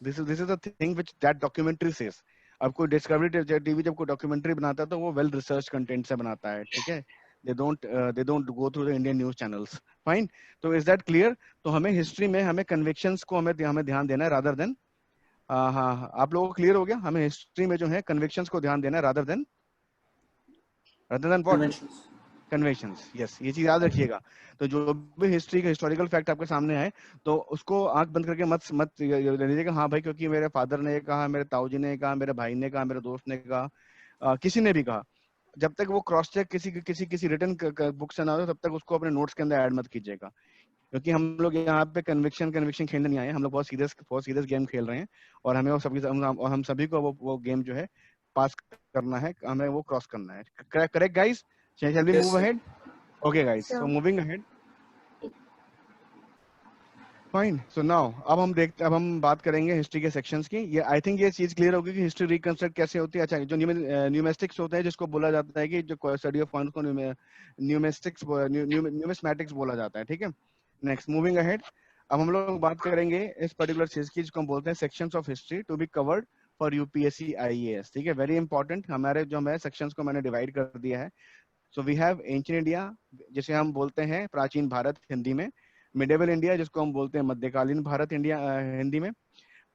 this is the thing which that documentary says. अब कोई डिस्कवरी टीवी जब कोई डॉक्यूमेंट्री बनाता है तो वो वेल रिसर्च कंटेंट से बनाता है, ठीक है? they don't go through the Indian news channels. Fine. तो is that clear? तो हमें हिस्ट्री में हमें कन्विक्शंस को हमें ध्यान देना है rather than हाँ, आप लोगों को क्लियर हो गया? हमें हिस्ट्री में जो है कन्विक्शंस को ध्यान देना है rather than what? Conventions. Conventions. Yes, ये चीज याद रखिएगा। तो जो भी हिस्ट्री का हिस्टोरिकल फैक्ट आपके सामने आए, तो उसको आंख बंद करके मत लीजिएगा, हाँ भाई क्योंकि मेरे फादर ने कहा, मेरे ताऊजी ने कहा, मेरे भाई ने कहा, मेरे दोस्त ने कहा, किसी ने भी कहा, जब तक वो क्रॉस चेक किसी रिटन बुक से ना हो तब तक उसको अपने नोट्स के अंदर ऐड मत कीजिएगा, क्योंकि हम लोग यहाँ पे कन्विक्शन खेलने नहीं आए, हम लोग बहुत सीरियस गेम खेल रहे हैं और हमें वो सभी हम सभी को वो गेम जो है पास करना है, हमें वो क्रॉस करना है। Correct guys? Shall we Yes, move sir. Ahead? Okay guys, Sure. So moving ahead. Fine, so now अब हम बात करेंगे हिस्ट्री के सेक्शंस की। ये आई थिंक ये चीज क्लियर होगी कि हिस्ट्री रिकंस्ट्रक्ट कैसे होती है। अच्छा, जो न्यूमेस्टिक्स होते हैं जिसको बोला जाता है कि जो स्टडी ऑफ पॉइंट्स को न्यूमिस्मैटिक्स बोला जाता है, ठीक है। नेक्स्ट, मूविंग अहेड, अब हम लोग बात करेंगे इस पर्टिकुलर चीज की जिसको हम बोलते हैं sections of history to be covered for UPSC IAS, ठीक है। वेरी इंपॉर्टेंट, हमारे जो मैं सेक्शंस को मैंने डिवाइड कर दिया है। So we have ancient India, जिसे हम बोलते हैं प्राचीन भारत हिंदी में। मिडेवल इंडिया, जिसको हम बोलते हैं मध्यकालीन भारत इंडिया हिंदी में।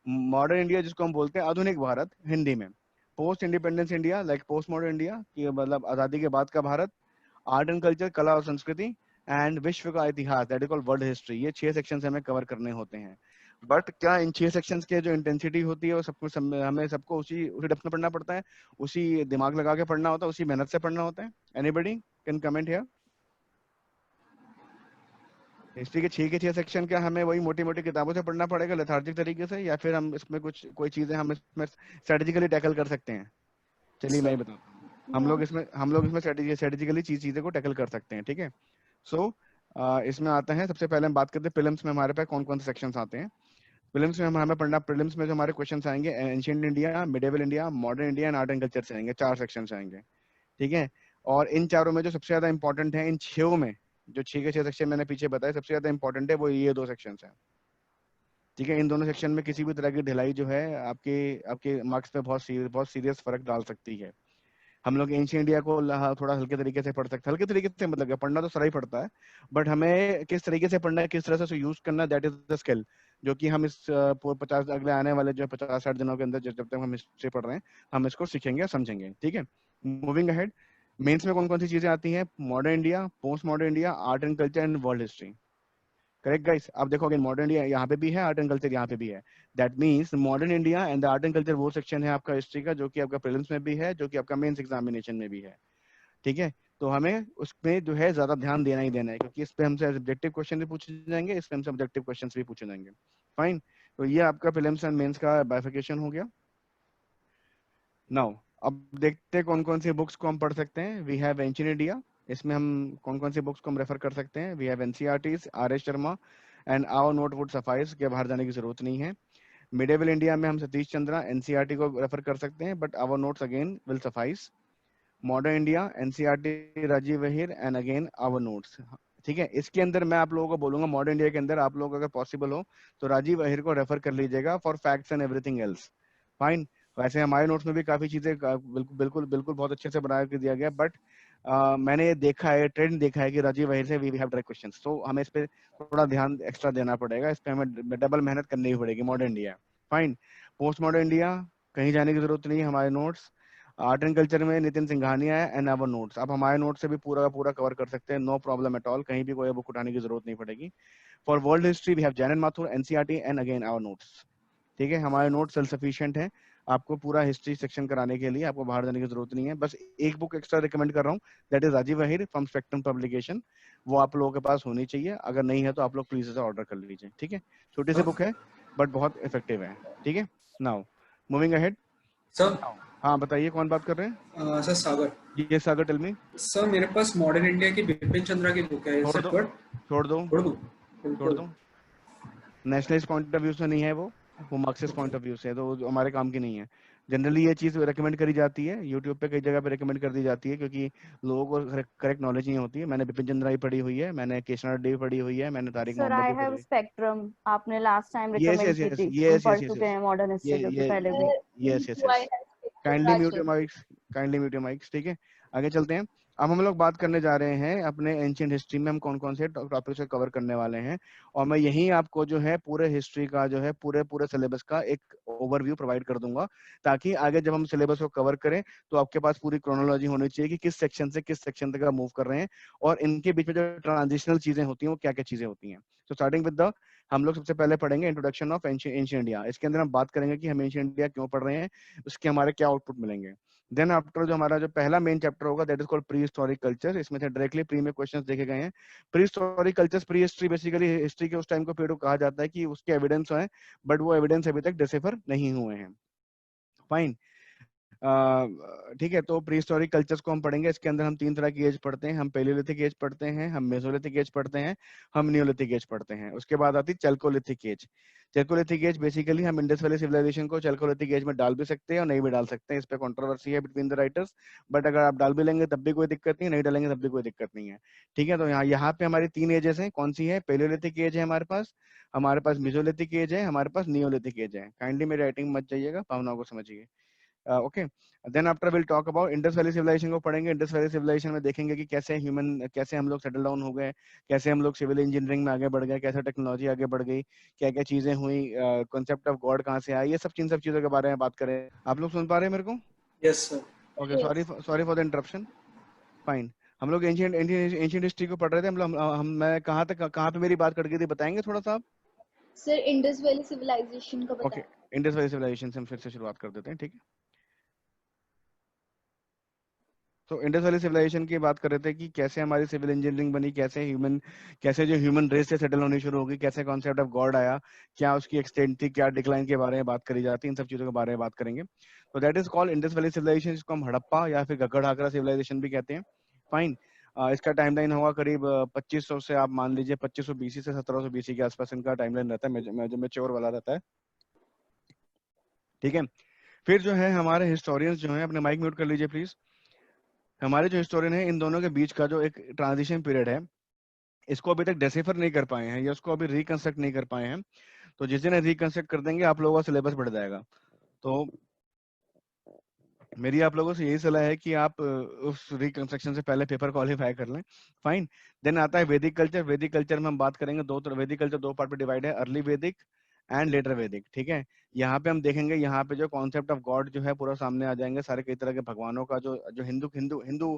मॉडर्न इंडिया, जिसको हम बोलते हैं आधुनिक भारत हिंदी में। Post independence India, like post modern India की मतलब आजादी के बाद का भारत। आर्ट एंड कल्चर, कला और संस्कृति। एंड विश्व का इतिहास, that is called world history. ये 6 सेक्शंस हमें कवर करने होते हैं। बट क्या इन 6 सेक्शंस के जो इंटेंसिटी होती है वो हमें सबको उसी डेप्थ में पढ़ना पड़ता है, उसी दिमाग लगा के पढ़ना होता है, उसी मेहनत से पढ़ना होता है? Anybody can comment here? History के 6 सेक्शन क्या हमें वही मोटी मोटी किताबों से पढ़ना पड़ेगा लेथार्जिक तरीके से, या फिर हम इसमें कोई चीजें हम इसमें स्ट्रेटेजिकली टैकल कर सकते हैं? चलिए मैं ही बताता हूँ। हम लोग इसमें स्ट्रेटेजिकली चीजें को टैकल कर सकते हैं, ठीक है। सो इसमें आता है, सबसे पहले हम बात करते हैं प्रीलिम्स में हमारे पास कौन कौन से सेक्शंस आते हैं। प्रीलिम्स में हमें पढ़ना, प्रीलिम्स में जो हमारे क्वेश्चंस आएंगे ancient India, medieval India, modern India and art and culture से आएंगे। 4 सेक्शंस आएंगे, ठीक है। और इन चारों में जो सबसे ज्यादा इंपॉर्टेंट है, इन 6 में जो 6 के 6 सेक्शन मैंने पीछे बताए, सबसे ज्यादा इंपॉर्टेंट है वो ये 2 सेक्शंस हैं, ठीक है। इन दोनों सेक्शन में किसी भी तरह की ढिलाई जो है आपके मार्क्स पे बहुत सीरियस फर्क डाल सकती है। हम लोग एंशिएंट इंडिया को थोड़ा हल्के तरीके से पढ़ सकते हैं। हल्के तरीके से मतलब पढ़ना तो सारा ही पड़ता है, बट हमें किस तरीके से पढ़ना है, किस तरह से यूज करना, दैट इज द स्किल, जो कि हम इस 50 अगले आने वाले जो 50-60 दिनों के अंदर जब तक हम हिस्ट्री पढ़ रहे हैं हम इसको सीखेंगे, समझेंगे, ठीक है। मूविंग अहेड, मेंस में कौन कौन सी चीजें आती हैं? Modern India, post modern India, art and culture and world history. Correct guys? आप देखोगे मॉडर्न इंडिया यहाँ पे भी है, आर्ट एंड कल्चर यहाँ पे भी है। That means modern India and the art and culture वो सेक्शन है आपका हिस्ट्री का जो कि आपका प्रीलिम्स में भी है, जो कि आपका मेंस एग्जामिनेशन में भी है, ठीक है। तो हमें उसमें जो है ज्यादा ध्यान देना ही देना है, क्योंकि इस पे हमसे ऑब्जेक्टिव क्वेश्चन भी पूछे जाएंगे, इस पे हमसे ऑब्जेक्टिव क्वेश्चन भी पूछे जाएंगे। फाइन, तो ये आपका प्रीलिम्स एंड मेंस का बाइफिकेशन हो गया। नाउ अब देखते हैं कौन कौन सी बुक्स को हम पढ़ सकते हैं। वी हैव एंशिएंट इंडिया, इसमें हम कौन कौन सी बुक्स को हम रेफर कर सकते हैं? We have NCERTs, R S Sharma and our note would suffice, के बाहर जाने की जरूरत नहीं है। मिडेवल इंडिया में हम सतीश चंद्रा एनसीईआरटी को रेफर कर सकते हैं, but our notes again will suffice. Modern India, NCERT Rajiv Ahir and again our notes, ठीक है। इसके अंदर मैं आप लोगों को बोलूंगा, मॉडर्न इंडिया के अंदर आप लोग अगर पॉसिबल हो तो राजीव वहीर को रेफर कर लीजिएगा for facts and everything else. Fine, वैसे हमारे नोट्स में भी काफी चीजें बिल्कुल बहुत अच्छे से बना के दिया गया, बट मैंने ये देखा है, ट्रेंड देखा है कि राजीव वहीर से वी हैव डायरेक्ट क्वेश्चंस, तो हमें इस पे थोड़ा ध्यान एक्स्ट्रा देना पड़ेगा, इस पे हमें डबल मेहनत करनी ही पड़ेगी। Modern India, fine. Post modern India कहीं जाने की जरूरत नहीं है, हमारे नोट्स। आर्ट एंड कल्चर में नितिन सिंघानिया है एंड आवर नोट्स, आप हमारे नोट से भी पूरा कवर कर सकते हैं, नो प्रॉब्लम एट ऑल, कहीं भी कोई बुक उठाने की जरूरत नहीं पड़ेगी। For world history we have Jain and Mathur, NCERT and again our notes, ठीक है। हमारे नोट्स सेल्फ सफिशिएंट है, आपको पूरा हिस्ट्री सेक्शन कराने के लिए आपको बाहर जाने की जरूरत नहीं है। बस एक बुक एक्स्ट्रा रिकमेंड कर रहा हूँ, that is Rajiv Ahir from Spectrum publication, वो आप लोगों के पास होनी चाहिए, अगर नहीं है तो आप लोग प्लीज इसे ऑर्डर कर लीजिए, ठीक है। छोटी सी बुक है बट बहुत इफेक्टिव है, ठीक है। नाउ मूविंग अहेड, सर हाँ बताइए कौन बात कर रहे हैं? सर सागर। ये सागर, टेल मी। सर मेरे पास मॉडर्न इंडिया की बिपिन चंद्रा की बुक है, छोड़ दो छोड़ दो, नेशनलिस्ट पॉइंट ऑफ व्यू से नहीं है वो मार्क्सिस्ट पॉइंट ऑफ व्यू से है, तो वो हमारे काम की नहीं है। जनरली ये चीज रेकमेंड करी जाती है, यूट्यूब पे कई जगह पे रेकमेंड कर दी जाती है, क्योंकि लोगों को करेक्ट नॉलेज नहीं होती है। मैंने बिपिन चंद्रा ही पढ़ी हुई है, मैंने केशव रेड्डी पढ़ी हुई है, मैंने Tariq sir I Mohammad have पढ़ी स्पेक्ट्रम, आपने लास्ट टाइम है। रिकमेंड की थी, हम पढ़ चुके हैं मॉडर्न हिस्ट्री जो कि पहले भी। Yes kindly mute your mics, ठीक है। आगे चलते हैं। अब हम लोग बात करने जा रहे हैं अपने एंशिएंट हिस्ट्री में हम कौन कौन से टॉपिक्स को कवर करने वाले हैं, और मैं यहीं आपको जो है पूरे हिस्ट्री का जो है पूरे सिलेबस का एक ओवरव्यू प्रोवाइड कर दूंगा, ताकि आगे जब हम सिलेबस को कवर करें तो आपके पास पूरी क्रोनोलॉजी होनी चाहिए कि किस सेक्शन से किस सेक्शन तक आप मूव कर रहे हैं, और इनके बीच में जो ट्रांजिशनल चीजें होती हैं वो क्या क्या चीजें होती हैं। तो स्टार्टिंग विद द, हम लोग सबसे पहले पढ़ेंगे इंट्रोडक्शन ऑफ एंशिएंट इंडिया। इसके अंदर हम बात करेंगे कि हम एंशिएंट इंडिया क्यों पढ़ रहे हैं, उसके हमारे क्या आउटपुट मिलेंगे। देन आफ्टर जो हमारा जो पहला मेन चैप्टर होगा that is called pre historic culture. इसमें से डायरेक्टली प्री में क्वेश्चंस देखे गए हैं। Pre historic cultures, pre history basically history के उस टाइम को पीरियड कहा जाता है कि उसके एविडेंस हैं, बट वो एविडेंस अभी तक डिसिफर नहीं हुए हैं। फाइन, ठीक है। तो प्री हिस्टोरिक कल्चर्स को हम पढ़ेंगे। इसके अंदर हम 3 तरह की एज पढ़ते हैं। हम पेलियोलिथिक एज पढ़ते हैं, हम मेसोलिथिक एज पढ़ते हैं, हम नियोलिथिक एज पढ़ते हैं। उसके बाद आती है chalcolithic age. Chalcolithic age basically हम इंडस वैली सिविलाइजेशन को चैल्कोलिथिक एज में डाल भी सकते हैं और नहीं भी डाल सकते हैं। इस पे कंट्रोवर्सी है बिटवीन द राइटर्स, बट अगर आप डाल भी लेंगे तब भी कोई दिक्कत नहीं, नहीं डालेंगे तब भी कोई दिक्कत नहीं है। ठीक है, तो यहाँ पे हमारी 3 एजेस हैं। कौन सी है? पेलियोलिथिक एज है हमारे पास मेसोलिथिक एज है, हमारे पास नियोलिथिक एज है। काइंडली मेरी राइटिंग मत जाइएगा, भावनाओं को समझिए। Okay, then after will talk about Indus valley civilization को पढ़ेंगे। इंडस वैली सिविलाइजेशन में देखेंगे कि कैसे हम लोग सेटल डाउन हो गए, कैसे हम लोग सिविल इंजीनियरिंग में आगे बढ़ गए, कैसे टेक्नोलॉजी आगे बढ़ गई, क्या क्या चीजें हुई, कॉन्सेप्ट ऑफ गॉड कहाँ से आया, ये सब चीजों के बारे में बात करें। आप लोग सुन पा रहे हैं मेरे को? Yes, sir. Okay, sorry for the interruption. Fine, हम लोग एंशिएंट हिस्ट्री को पढ़ रहे थे। मैं कहाँ पे मेरी बात कट गई थी, बताएंगे थोड़ा सा आप? सर इंडस वैली सिविलाइजेशन का ओके, बताएं। इंडस वैली सिविलाइजेशन से हम फिर से शुरुआत कर देते हैं, ठीक है। तो इंडस वैली सिविलाइजेशन की बात कर रहे थे कि कैसे हमारी सिविल इंजीनियरिंग बनी, कैसे जो ह्यूमन रेस से सेटल होनी शुरू होगी, कैसे कॉन्सेप्ट ऑफ गॉड आया, क्या उसकी एक्सटेंट थी, क्या डिक्लाइन के बारे में बात करी जाती है, इन सब चीजों के बारे में बात करेंगे। तो that is called Indus valley civilization, जिसको हम हड़प्पा या फिर गगड़ आगरा सिविलाइजेशन भी कहते हैं। फाइन, इसका टाइमलाइन होगा करीब 2500 से, आप मान लीजिए 2500 बीसी से 1700 बीसी के आसपास इनका टाइमलाइन रहता है, जो मैच्योर वाला रहता है। ठीक है, फिर जो है हमारे हिस्टोरियंस जो है, अपने माइक म्यूट कर लीजिए प्लीज। हमारे जो हिस्टोरियन है, इन दोनों के बीच का जो एक ट्रांजिशन पीरियड है, इसको अभी तक डेसिफर नहीं कर पाए हैं या उसको अभी रिकंस्ट्रक्ट नहीं कर पाए हैं। तो जिस दिन रिकंस्ट्रक्ट कर देंगे आप लोगों का सिलेबस बढ़ जाएगा। तो मेरी आप लोगों से यही सलाह है कि आप उस रिकंस्ट्रक्शन से पहले पेपर क्वालिफाई कर लें। फाइन, देन आता है वैदिक कल्चर। वैदिक कल्चर में हम बात करेंगे वैदिक कल्चर 2 पार्ट में डिवाइड है, अर्ली वैदिक एंड लेटर वैदिक। ठीक है, यहाँ पे हम देखेंगे, यहाँ पे जो कॉन्सेप्ट ऑफ गॉड जो है पूरा सामने आ जाएंगे, सारे कई तरह के भगवानों का जो जो हिंदू हिंदू हिंदू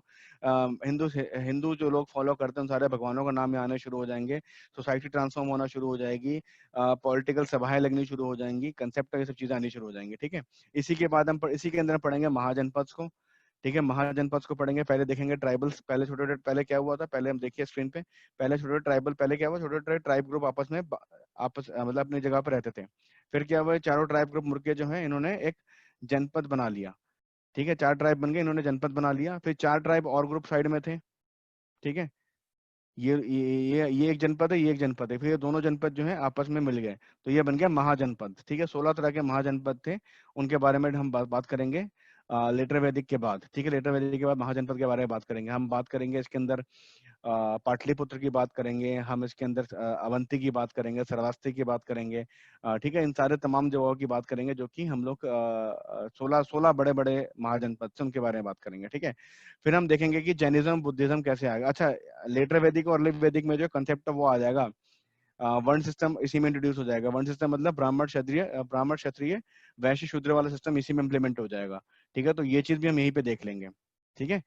हिंदू हिंदू जो लोग फॉलो करते हैं उन सारे भगवानों का नाम आने शुरू हो जाएंगे। सोसाइटी ट्रांसफॉर्म होना शुरू हो जाएगी, पॉलिटिकल सभाएं लगनी शुरू हो जाएंगी, कंसेप्ट ये सब चीजें आनी शुरू हो जाएंगी। ठीक है, इसी के बाद हम इसी के अंदर पढ़ेंगे महाजनपद को। ठीक है, महाजनपद को पढ़ेंगे। पहले देखेंगे ट्राइबल्स, पहले छोटे छोटे, पहले क्या हुआ था, पहले हम देखिए स्क्रीन पे। पहले छोटे छोटे ट्राइबल, पहले क्या हुआ, छोटे छोटे ट्राइब ग्रुप आपस में मतलब अपनी जगह पर रहते थे। फिर क्या हुआ, चारों ट्राइब ग्रुप मुड़के जो है इन्होंने एक जनपद बना लिया। ठीक है, 4 ट्राइब बन गए, इन्होंने जनपद बना लिया। फिर 4 ट्राइब और ग्रुप साइड में थे। ठीक है, ये एक जनपद है, ये एक जनपद है, फिर ये दोनों जनपद जो है आपस में मिल गए, तो ये बन गया महाजनपद। ठीक है, 16 तरह के महाजनपद थे, उनके बारे में हम बात करेंगे लेटर वैदिक के बाद। ठीक है, लेटर वैदिक के बाद महाजनपद के बारे में बात करेंगे। हम बात करेंगे इसके अंदर पाटलिपुत्र की बात करेंगे, हम इसके अंदर अवंती की बात करेंगे, श्रावस्ती की बात करेंगे। ठीक है, इन सारे तमाम जगहों की बात करेंगे जो कि हम लोग 16 बड़े बड़े महाजनपद से उनके बारे में बात करेंगे। ठीक है, फिर हम देखेंगे कि जैनिज्म बुद्धिज्म कैसे आएगा। अच्छा, लेटर वैदिक और अर्ली वैदिक में जो कंसेप्ट है वो आ जाएगा, वर्ण सिस्टम इसी में इंट्रोड्यूस हो जाएगा। वर्ण सिस्टम मतलब ब्राह्मण क्षत्रिय वैश्य शूद्र वाला सिस्टम इसी में इम्प्लीमेंट हो जाएगा। ठीक है, तो ये चीज भी हम यहीं पे देख लेंगे। ठीक है,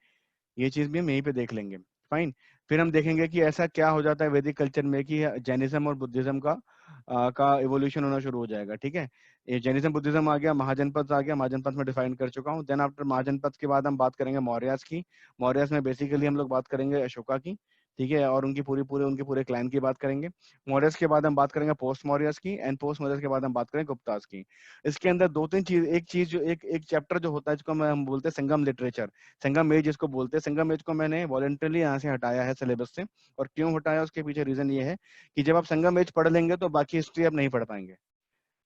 ये चीज भी हम यहीं पे देख लेंगे। फाइन, फिर हम देखेंगे कि ऐसा क्या हो जाता है वैदिक कल्चर में कि जैनिज्म और बुद्धिज्म का इवोल्यूशन होना शुरू हो जाएगा। ठीक है, ये जैनिज्म बुद्धिज्म आ गया, महाजनपद आ गया, महाजनपद में डिफाइन कर चुका हूँ। देन आफ्टर महाजनपद के बाद हम बात करेंगे मौर्यास की। मौर्यास में बेसिकली हम लोग बात करेंगे अशोका की। ठीक है, और उनकी उनके पूरे क्लैन की बात करेंगे। मौर्यस के बाद हम बात करेंगे पोस्ट मौर्यस की, एंड पोस्ट मौर्यस के बाद हम बात करेंगे गुप्तास की। इसके अंदर 2-3 चीज, एक चैप्टर जो होता है जिसको हम बोलते हैं संगम लिटरेचर, संगम एज जिसको बोलते हैं। संगम एज को मैंने वॉलंटरली यहाँ से हटाया है सिलेबस से, और क्यों हटाया उसके पीछे रीजन ये है कि जब आप संगम एज पढ़ लेंगे तो बाकी हिस्ट्री आप नहीं पढ़ पाएंगे।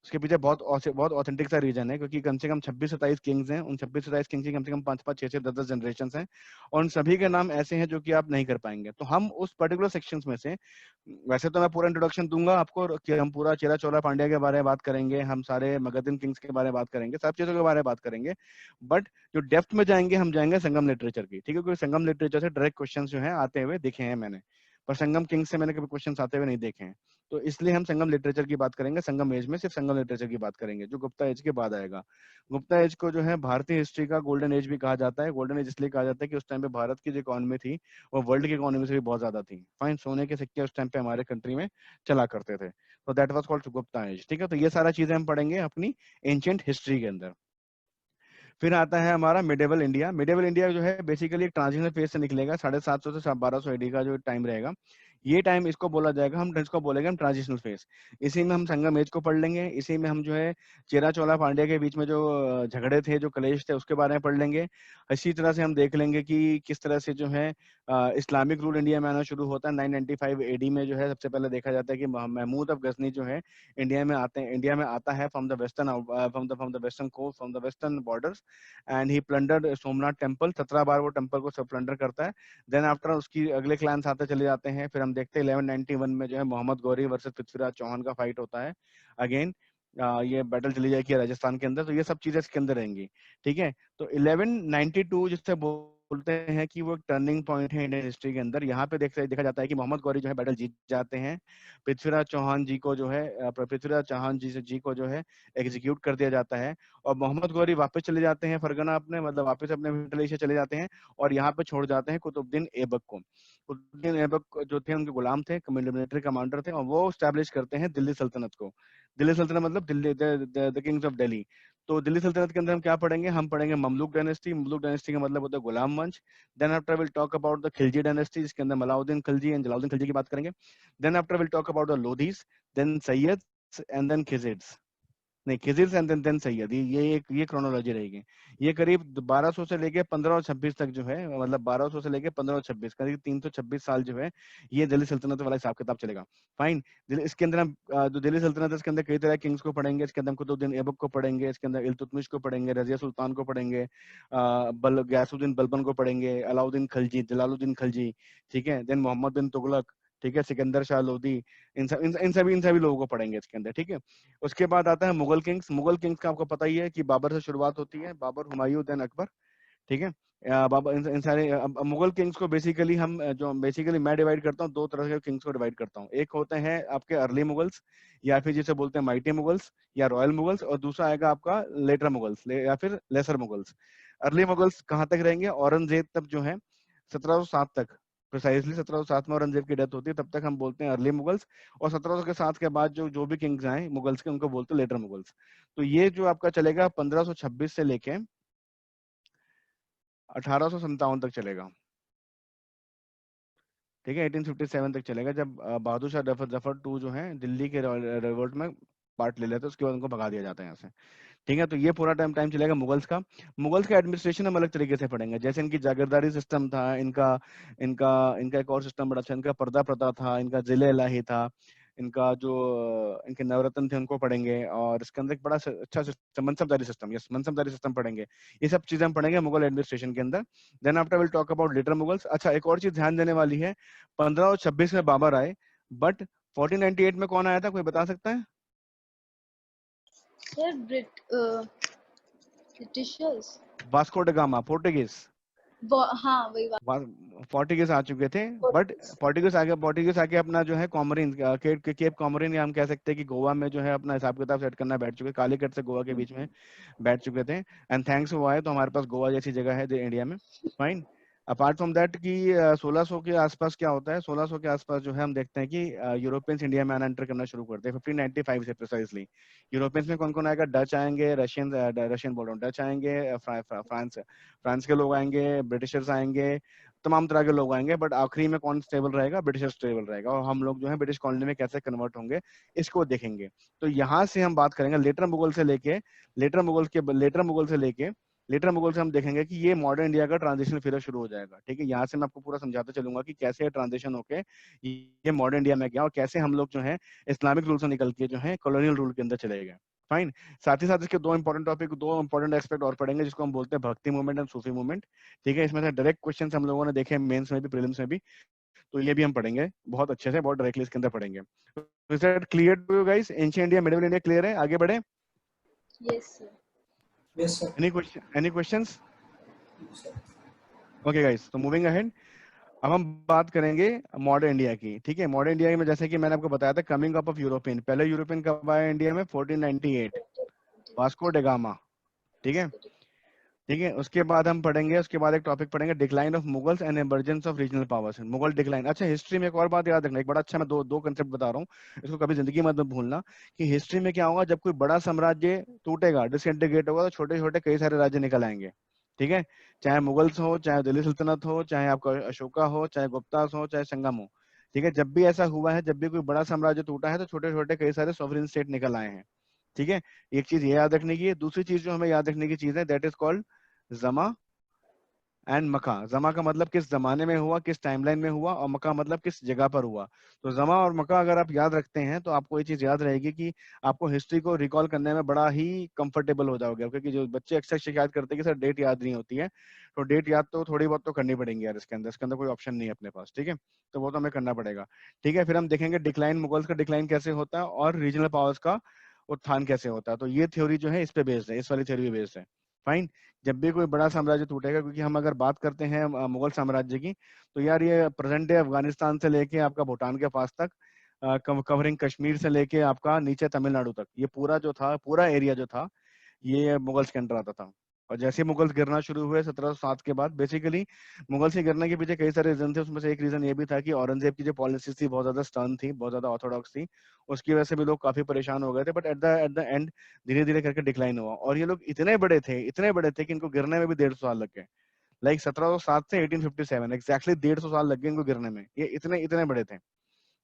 उसके पीछे बहुत ऑथेंटिक सा रीजन है, क्योंकि कम से कम 26-27 किंग्स हैं, उन 26-27 किंग्स की कम से कम 5-5, 6-6, 10-10 जनरेशन हैं, और उन सभी के नाम ऐसे हैं जो कि आप नहीं कर पाएंगे। तो हम उस पर्टिकुलर सेक्शंस में से, वैसे तो मैं पूरा इंट्रोडक्शन दूंगा आपको कि हम पूरा चेरा चौला पांड्या के बारे में बात करेंगे, हम सारे मगधियन किंग्स के बारे में बात करेंगे, सब चीजों के बारे में बात करेंगे, बट जो डेप्थ में जाएंगे हम जाएंगे संगम लिटरेचर की। ठीक है, क्योंकि संगम लिटरेचर से डायरेक्ट क्वेश्चन जो है आते हुए देखे हैं मैंने, पर संगम किंग्स से मैंने कभी क्वेश्चन आते हुए नहीं देखे हैं। तो इसलिए हम संगम लिटरेचर की बात करेंगे, संगम एज में सिर्फ संगम लिटरेचर की बात करेंगे, जो गुप्ता एज के बाद आएगा। गुप्ता एज को जो है भारतीय हिस्ट्री का गोल्डन एज भी कहा जाता है। गोल्डन एज इसलिए कहा जाता है कि उस टाइम पे भारत की जो इकोनॉमी थी वो वर्ल्ड की इकोनॉमी से भी बहुत ज्यादा थी। फाइन, सोने के सिक्के उस टाइम पे हमारे कंट्री में चला करते थे, तो that was called Gupta age. ठीक है, तो ये सारा चीजें हम पढ़ेंगे अपनी एंशिएंट हिस्ट्री के अंदर। फिर आता है हमारा मिडेवल इंडिया। मिडेवल इंडिया जो है बेसिकली एक ट्रांजिशनल फेज से निकलेगा, 750 से 1200 एडी का जो टाइम रहेगा, ये टाइम इसको बोला जाएगा, हम इसको बोलेंगे हम ट्रांजिशनल फेज। इसी में हम संगम एज को पढ़ लेंगे, इसी में हम जो है चेरा चोला पांड्या के बीच में जो झगड़े थे, जो कलेश थे, उसके बारे में पढ़ लेंगे। इसी तरह से हम देख लेंगे कि किस तरह से जो है इस्लामिक रूल इंडिया में आना शुरू होता है। 995 एडी में जो है सबसे पहले देखा जाता है कि महमूद ऑफ गजनी जो है इंडिया में आता है from the western coast, from the western borders, and he plundered Somnath temple. 17 बार वो टेम्पल को सब प्लंडर करता है। देन आफ्टर उसकी अगले क्लैंस आते चले जाते हैं। फिर हम देखते हैं 1191 में जो है मोहम्मद गौरी वर्सेस पृथ्वीराज चौहान का फाइट होता है। अगेन ये बैटल चली जाएगी राजस्थान के अंदर, तो ये सब चीजें इसके अंदर रहेंगी। ठीक है, तो 1192 जिससे बोलते हैं कि वो एक टर्निंग पॉइंट है इंडियन हिस्ट्री के अंदर। यहाँ पे देखा जाता है कि मोहम्मद गौरी जो है बैटल जीत जाते हैं, पृथ्वीराज चौहान जी को जो है एग्जीक्यूट कर दिया जाता है, और मोहम्मद गौरी वापस चले जाते हैं फरगना अपने, मतलब वापस अपने मिडिल एशिया चले जाते हैं, और यहाँ पे छोड़ जाते हैं कुतुबुद्दीन ऐबक को। कुतुबुद्दीन ऐबक जो थे उनके गुलाम थे, मिलिट्री कमांडर थे, और वो स्टैब्लिश करते हैं दिल्ली सल्तनत को। दिल्ली सल्तनत मतलब Delhi, the Kings of Delhi. तो दिल्ली सल्तनत के अंदर हम क्या पढ़ेंगे? हम पढ़ेंगे ममलूक डायनेस्टी। ममलूक डायनेस्टी का मतलब होता है गुलाम वंश। Then after will talk about the Khilji dynasty, जिसके अंदर मलाउद्दीन खिलजी एंड जलालुद्दीन खिलजी की बात करेंगे। Then after will talk about the Lodhis, then Sayyids and then Khijids, नहीं खिजिड्स एंड देन सैयद। ये क्रोनोलॉजी रहेगी। ये करीब 1200 से लेके 1526 तक जो है, मतलब 1200 से लेके 1526, करीब 326 साल जो है ये दिल्ली सल्तनत वाला हिसाब किताब चलेगा। फाइन। इसके अंदर हम जो दिल्ली सल्तनत है इसके अंदर कई तरह के किंग्स को पढ़ेंगे। इसके अंदर हम कुतुबुद्दीन ऐबक को पढ़ेंगे, इसके अंदर इल्तुतमिश को पढ़ेंगे, रजिया सुल्तान को पढ़ेंगे, गयासुद्दीन बलबन को पढ़ेंगे, अलाउद्दीन खिलजी, जलालुद्दीन खिलजी, ठीक है, देन मोहम्मद बिन तुगलक, ठीक है, सिकंदर शाह लोधी, इन सभी लोगों को पढ़ेंगे इसके अंदर। ठीक है, उसके बाद आता है मुगल किंग्स। मुगल किंग्स का आपको पता ही है कि बाबर से शुरुआत होती है, बाबर, हुमायूं, देन अकबर। ठीक है, बाबर, इन सारे मुगल किंग्स को बेसिकली मैं डिवाइड करता हूँ, दो तरह के किंग्स को डिवाइड करता हूँ। एक होते हैं आपके अर्ली मुगल्स, या फिर जिसे बोलते हैं माइटी मुगल्स या रॉयल मुगल्स, और दूसरा आएगा आपका लेटर मुगल्स या फिर लेसर मुगल्स। अर्ली मुगल्स कहाँ तक रहेंगे? औरंगजेब तक जो है, 1707 तक, प्रिसाइजली 1707 में औरंगजेब की डेथ होती है, तब तक हम बोलते हैं अर्ली मुगल्स। और 1707 के बाद जो भी किंग्स आए मुगल्स के, उनको बोलते हैं लेटर मुगल्स। तो ये जो आपका चलेगा 1526 से लेके 1857 तक चलेगा। ठीक है, 1857 तक चलेगा, जब बहादुर शाह जफर टू जो है दिल्ली के रिवोल्ट में पार्ट ले लेते हैं, उसके बाद उनको भगा दिया जाता है यहाँ से। ठीक है, तो ये पूरा टाइम चलेगा मुगल्स का। मुगल्स का एडमिनिस्ट्रेशन हम अलग तरीके से पढ़ेंगे, जैसे इनकी जागीरदारी सिस्टम था, इनका इनका इनका एक और सिस्टम बड़ा अच्छा, इनका पर्दा प्रथा था, इनका जिले इलाही था, इनका जो इनके नवरत्न थे उनको पढ़ेंगे, और इसके अंदर एक बड़ा अच्छा सिस्टम मनसबदारी सिस्टम, यस मनसबदारी सिस्टम पढ़ेंगे। ये सब चीजें हम पढ़ेंगे मुगल एडमिनिस्ट्रेशन के अंदर। Then after will talk about later Mughals. अच्छा, एक और चीज ध्यान देने वाली है, 1526 में बाबर आए, बट 1498 में कौन आया था, कोई बता सकता है? Sir Britishers, Vasco da Gama, Portuguese. हाँ वही बात। पोर्टुगीज आ चुके थे, बट पोर्टुगीज आके अपना जो है कॉमरिन, केप कॉमरिन, या हम कह सकते हैं कि गोवा में जो है अपना हिसाब किताब सेट करना बैठ चुके, कालीकट से गोवा के बीच में बैठ चुके थे। एंड थैंक्स हुआ है तो हमारे पास गोवा जैसी जगह है इंडिया में। फाइन। अपार्ट फ्रॉम दैट कि 1600 के आसपास क्या होता है, 1600 के आसपास जो है हम देखते हैं कि यूरोपियंस इंडिया में आना एंटर करना शुरू करते हैं 1595 से प्रिसाइजली। यूरोपियंस में कौन कौन आएगा? डच आएंगे, रशियन बोल रहा हूँ, डच आएंगे, फ्रांस के लोग आएंगे, ब्रिटिशर्स आएंगे, तमाम तरह के लोग आएंगे, बट आखिरी में कौन स्टेबल रहेगा? ब्रिटिशर स्टेबल रहेगा, और हम लोग जो है ब्रिटिश कॉलोनी में कैसे कन्वर्ट होंगे इसको देखेंगे। तो यहाँ से हम बात करेंगे लेटर मुगल से लेके लेटर मुगल से हम देखेंगे कि ये मॉडर्न इंडिया का ट्रांजिशन पीरियड शुरू हो जाएगा। ठीक है, यहाँ से मैं आपको पूरा समझाता चलूंगा कि कैसे ट्रांजिशन होके ये मॉडर्न इंडिया में गया, और कैसे हम लोग जो है इस्लामिक रूल से निकल के जो है कॉलोनियल रूल के अंदर चले गए। फाइन। साथ ही साथ इसके दो इंपॉर्टेंट एस्पेक्ट और पढ़ेंगे, जिसको हम बोलते हैं भक्ति मूवमेंट एंड सूफी मूवमेंट। ठीक है, इसमें से डायरेक्ट क्वेश्चन हम लोगों ने देखे मेंस में भी, प्रीलिम्स में भी, तो ये भी हम पढ़ेंगे बहुत अच्छे से, बहुत डायरेक्टली इसके अंदर पढ़ेंगे। Is that clear to you guys? Ancient India, medieval India clear है? आगे बढ़े? Yes sir. Yes, sir. Any questions? Okay guys, तो मूविंग अहेड, अब हम बात करेंगे मॉडर्न इंडिया की। ठीक है, मॉडर्न इंडिया में जैसे कि मैंने आपको बताया था, कमिंग अप ऑफ यूरोपियन, पहले यूरोपियन कब आया इंडिया में? 1498, वास्को ड गामा। ठीक है, ठीक है। उसके बाद हम पढ़ेंगे, उसके बाद एक टॉपिक पढ़ेंगे decline of Mughals and emergence of regional powers. Mughal decline. अच्छा, हिस्ट्री में एक और बात याद रखना, एक बड़ा अच्छा, मैं दो दो कंसेप्ट बता रहा हूँ, इसको कभी जिंदगी में मत भूलना कि हिस्ट्री में क्या होगा, जब कोई बड़ा साम्राज्य टूटेगा, डिसइंटीग्रेट होगा, तो छोटे छोटे कई सारे राज्य निकल आएंगे। ठीक है, चाहे मुगल्स हो, चाहे दिल्ली सल्तनत हो, चाहे आपका अशोका हो, चाहे गुप्तास हो, चाहे संगम हो। ठीक है, जब भी ऐसा हुआ है, जब भी कोई बड़ा साम्राज्य टूटा है, तो छोटे छोटे कई सारे सॉवरेन स्टेट निकल आए हैं। ठीक है, एक चीज ये याद रखने की है। दूसरी चीज जो हमें याद रखने की चीज है, दैट इज कॉल्ड जमा एंड मका। जमा का मतलब किस जमाने में हुआ, किस टाइमलाइन में हुआ, और मका मतलब किस जगह पर हुआ। तो जमा और मका अगर आप याद रखते हैं तो आपको ये चीज याद रहेगी कि आपको हिस्ट्री को रिकॉल करने में बड़ा ही कंफर्टेबल हो जाओगे। क्योंकि जो बच्चे अक्सर शिकायत करते हैं कि सर डेट याद नहीं होती है, तो डेट याद तो थोड़ी बहुत तो करनी पड़ेगी यार, इसके अंदर कोई ऑप्शन नहीं है अपने पास। ठीक है, तो वो तो हमें करना पड़ेगा। ठीक है, फिर हम देखेंगे डिक्लाइन, मुगल्स का डिक्लाइन कैसे होता है और रीजनल पावर्स का उत्थान कैसे होता है। तो ये थ्योरी जो है इस पे बेस्ड है, इस वाली थ्योरी पे बेस्ड है। फाइन। जब भी कोई बड़ा साम्राज्य टूटेगा, क्योंकि हम अगर बात करते हैं मुगल साम्राज्य की, तो यार ये प्रेजेंट डे अफगानिस्तान से लेके आपका भूटान के पास तक, कवरिंग कश्मीर से लेके आपका नीचे तमिलनाडु तक, ये पूरा जो था, पूरा एरिया जो था, ये मुगल्स के अंडर आता था। और जैसे मुगल्स गिरना शुरू हुए 1707 के बाद, बेसिकली मुगल्स के गिरने के पीछे कई सारे रीजन थे। उसमें से एक रीजन ये भी था कि औरंगजेब की जो पॉलिसीज थी बहुत ज्यादा स्टर्न थी, बहुत ज्यादा ऑर्थोडॉक्स थी। उसकी वजह से भी लोग काफी परेशान हो गए थे। बट एट द एंड धीरे धीरे करके डिक्लाइन हुआ। और ये लोग इतने बड़े थे कि इनको गिरने में भी 150 साल लग गए। लाइक 1707 से 1857, एग्जैक्टली 150 साल लग गए इनको गिरने में। ये इतने इतने बड़े थे।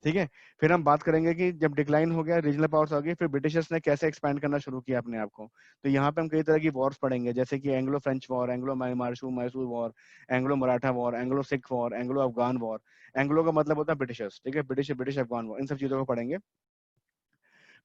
ठीक है, फिर हम बात करेंगे कि जब डिक्लाइन हो गया, रीजनल पावर्स आ गई, फिर ब्रिटिशर्स ने कैसे एक्सपैंड करना शुरू किया अपने आप को। तो यहाँ पे हम कई तरह की वॉर्स पढ़ेंगे, जैसे कि Anglo French war, Anglo Mysore war, Anglo Maratha war, Anglo Sikh war, Anglo Afghan war. Anglo का मतलब होता है ब्रिटिशर्स। ठीक है, ब्रिटिश ब्रिटिश अफगान वॉर, इन सब चीजों को पढ़ेंगे।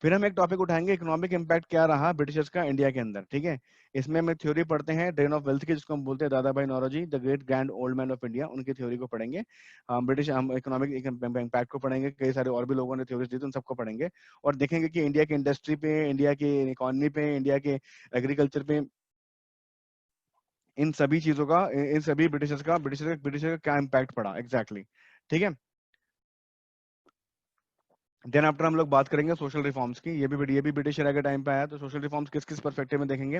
फिर हम एक टॉपिक उठाएंगे, इकोनॉमिक इम्पैक्ट क्या रहा ब्रिटिशर्स का इंडिया के अंदर। ठीक है, इसमें हम थ्योरी पढ़ते हैं ड्रेन ऑफ वेल्थ की, जिसको हम बोलते हैं Dadabhai Naoroji, the great grand old man of India, उनकी थ्योरी को पढ़ेंगे। हम इकोनॉमिक इम्पैक्ट को पढ़ेंगे, कई सारे और भी लोगों ने थ्योरीज दी थी, उन सबको पढ़ेंगे। और देखेंगे कि इंडिया की इंडस्ट्री पे, इंडिया की इकोनॉमी पे, इंडिया के एग्रीकल्चर पे, इन सभी चीजों का, इन सभी ब्रिटिशर्स का क्या इम्पैक्ट पड़ा एग्जैक्टली। ठीक है, देन आफ्टर हम लोग बात करेंगे सोशल रिफॉर्म्स की। ये भी ब्रिटिश एरा के टाइम पे आया। तो सोशल रिफॉर्म्स किस किस पर्सपेक्टिव में देखेंगे,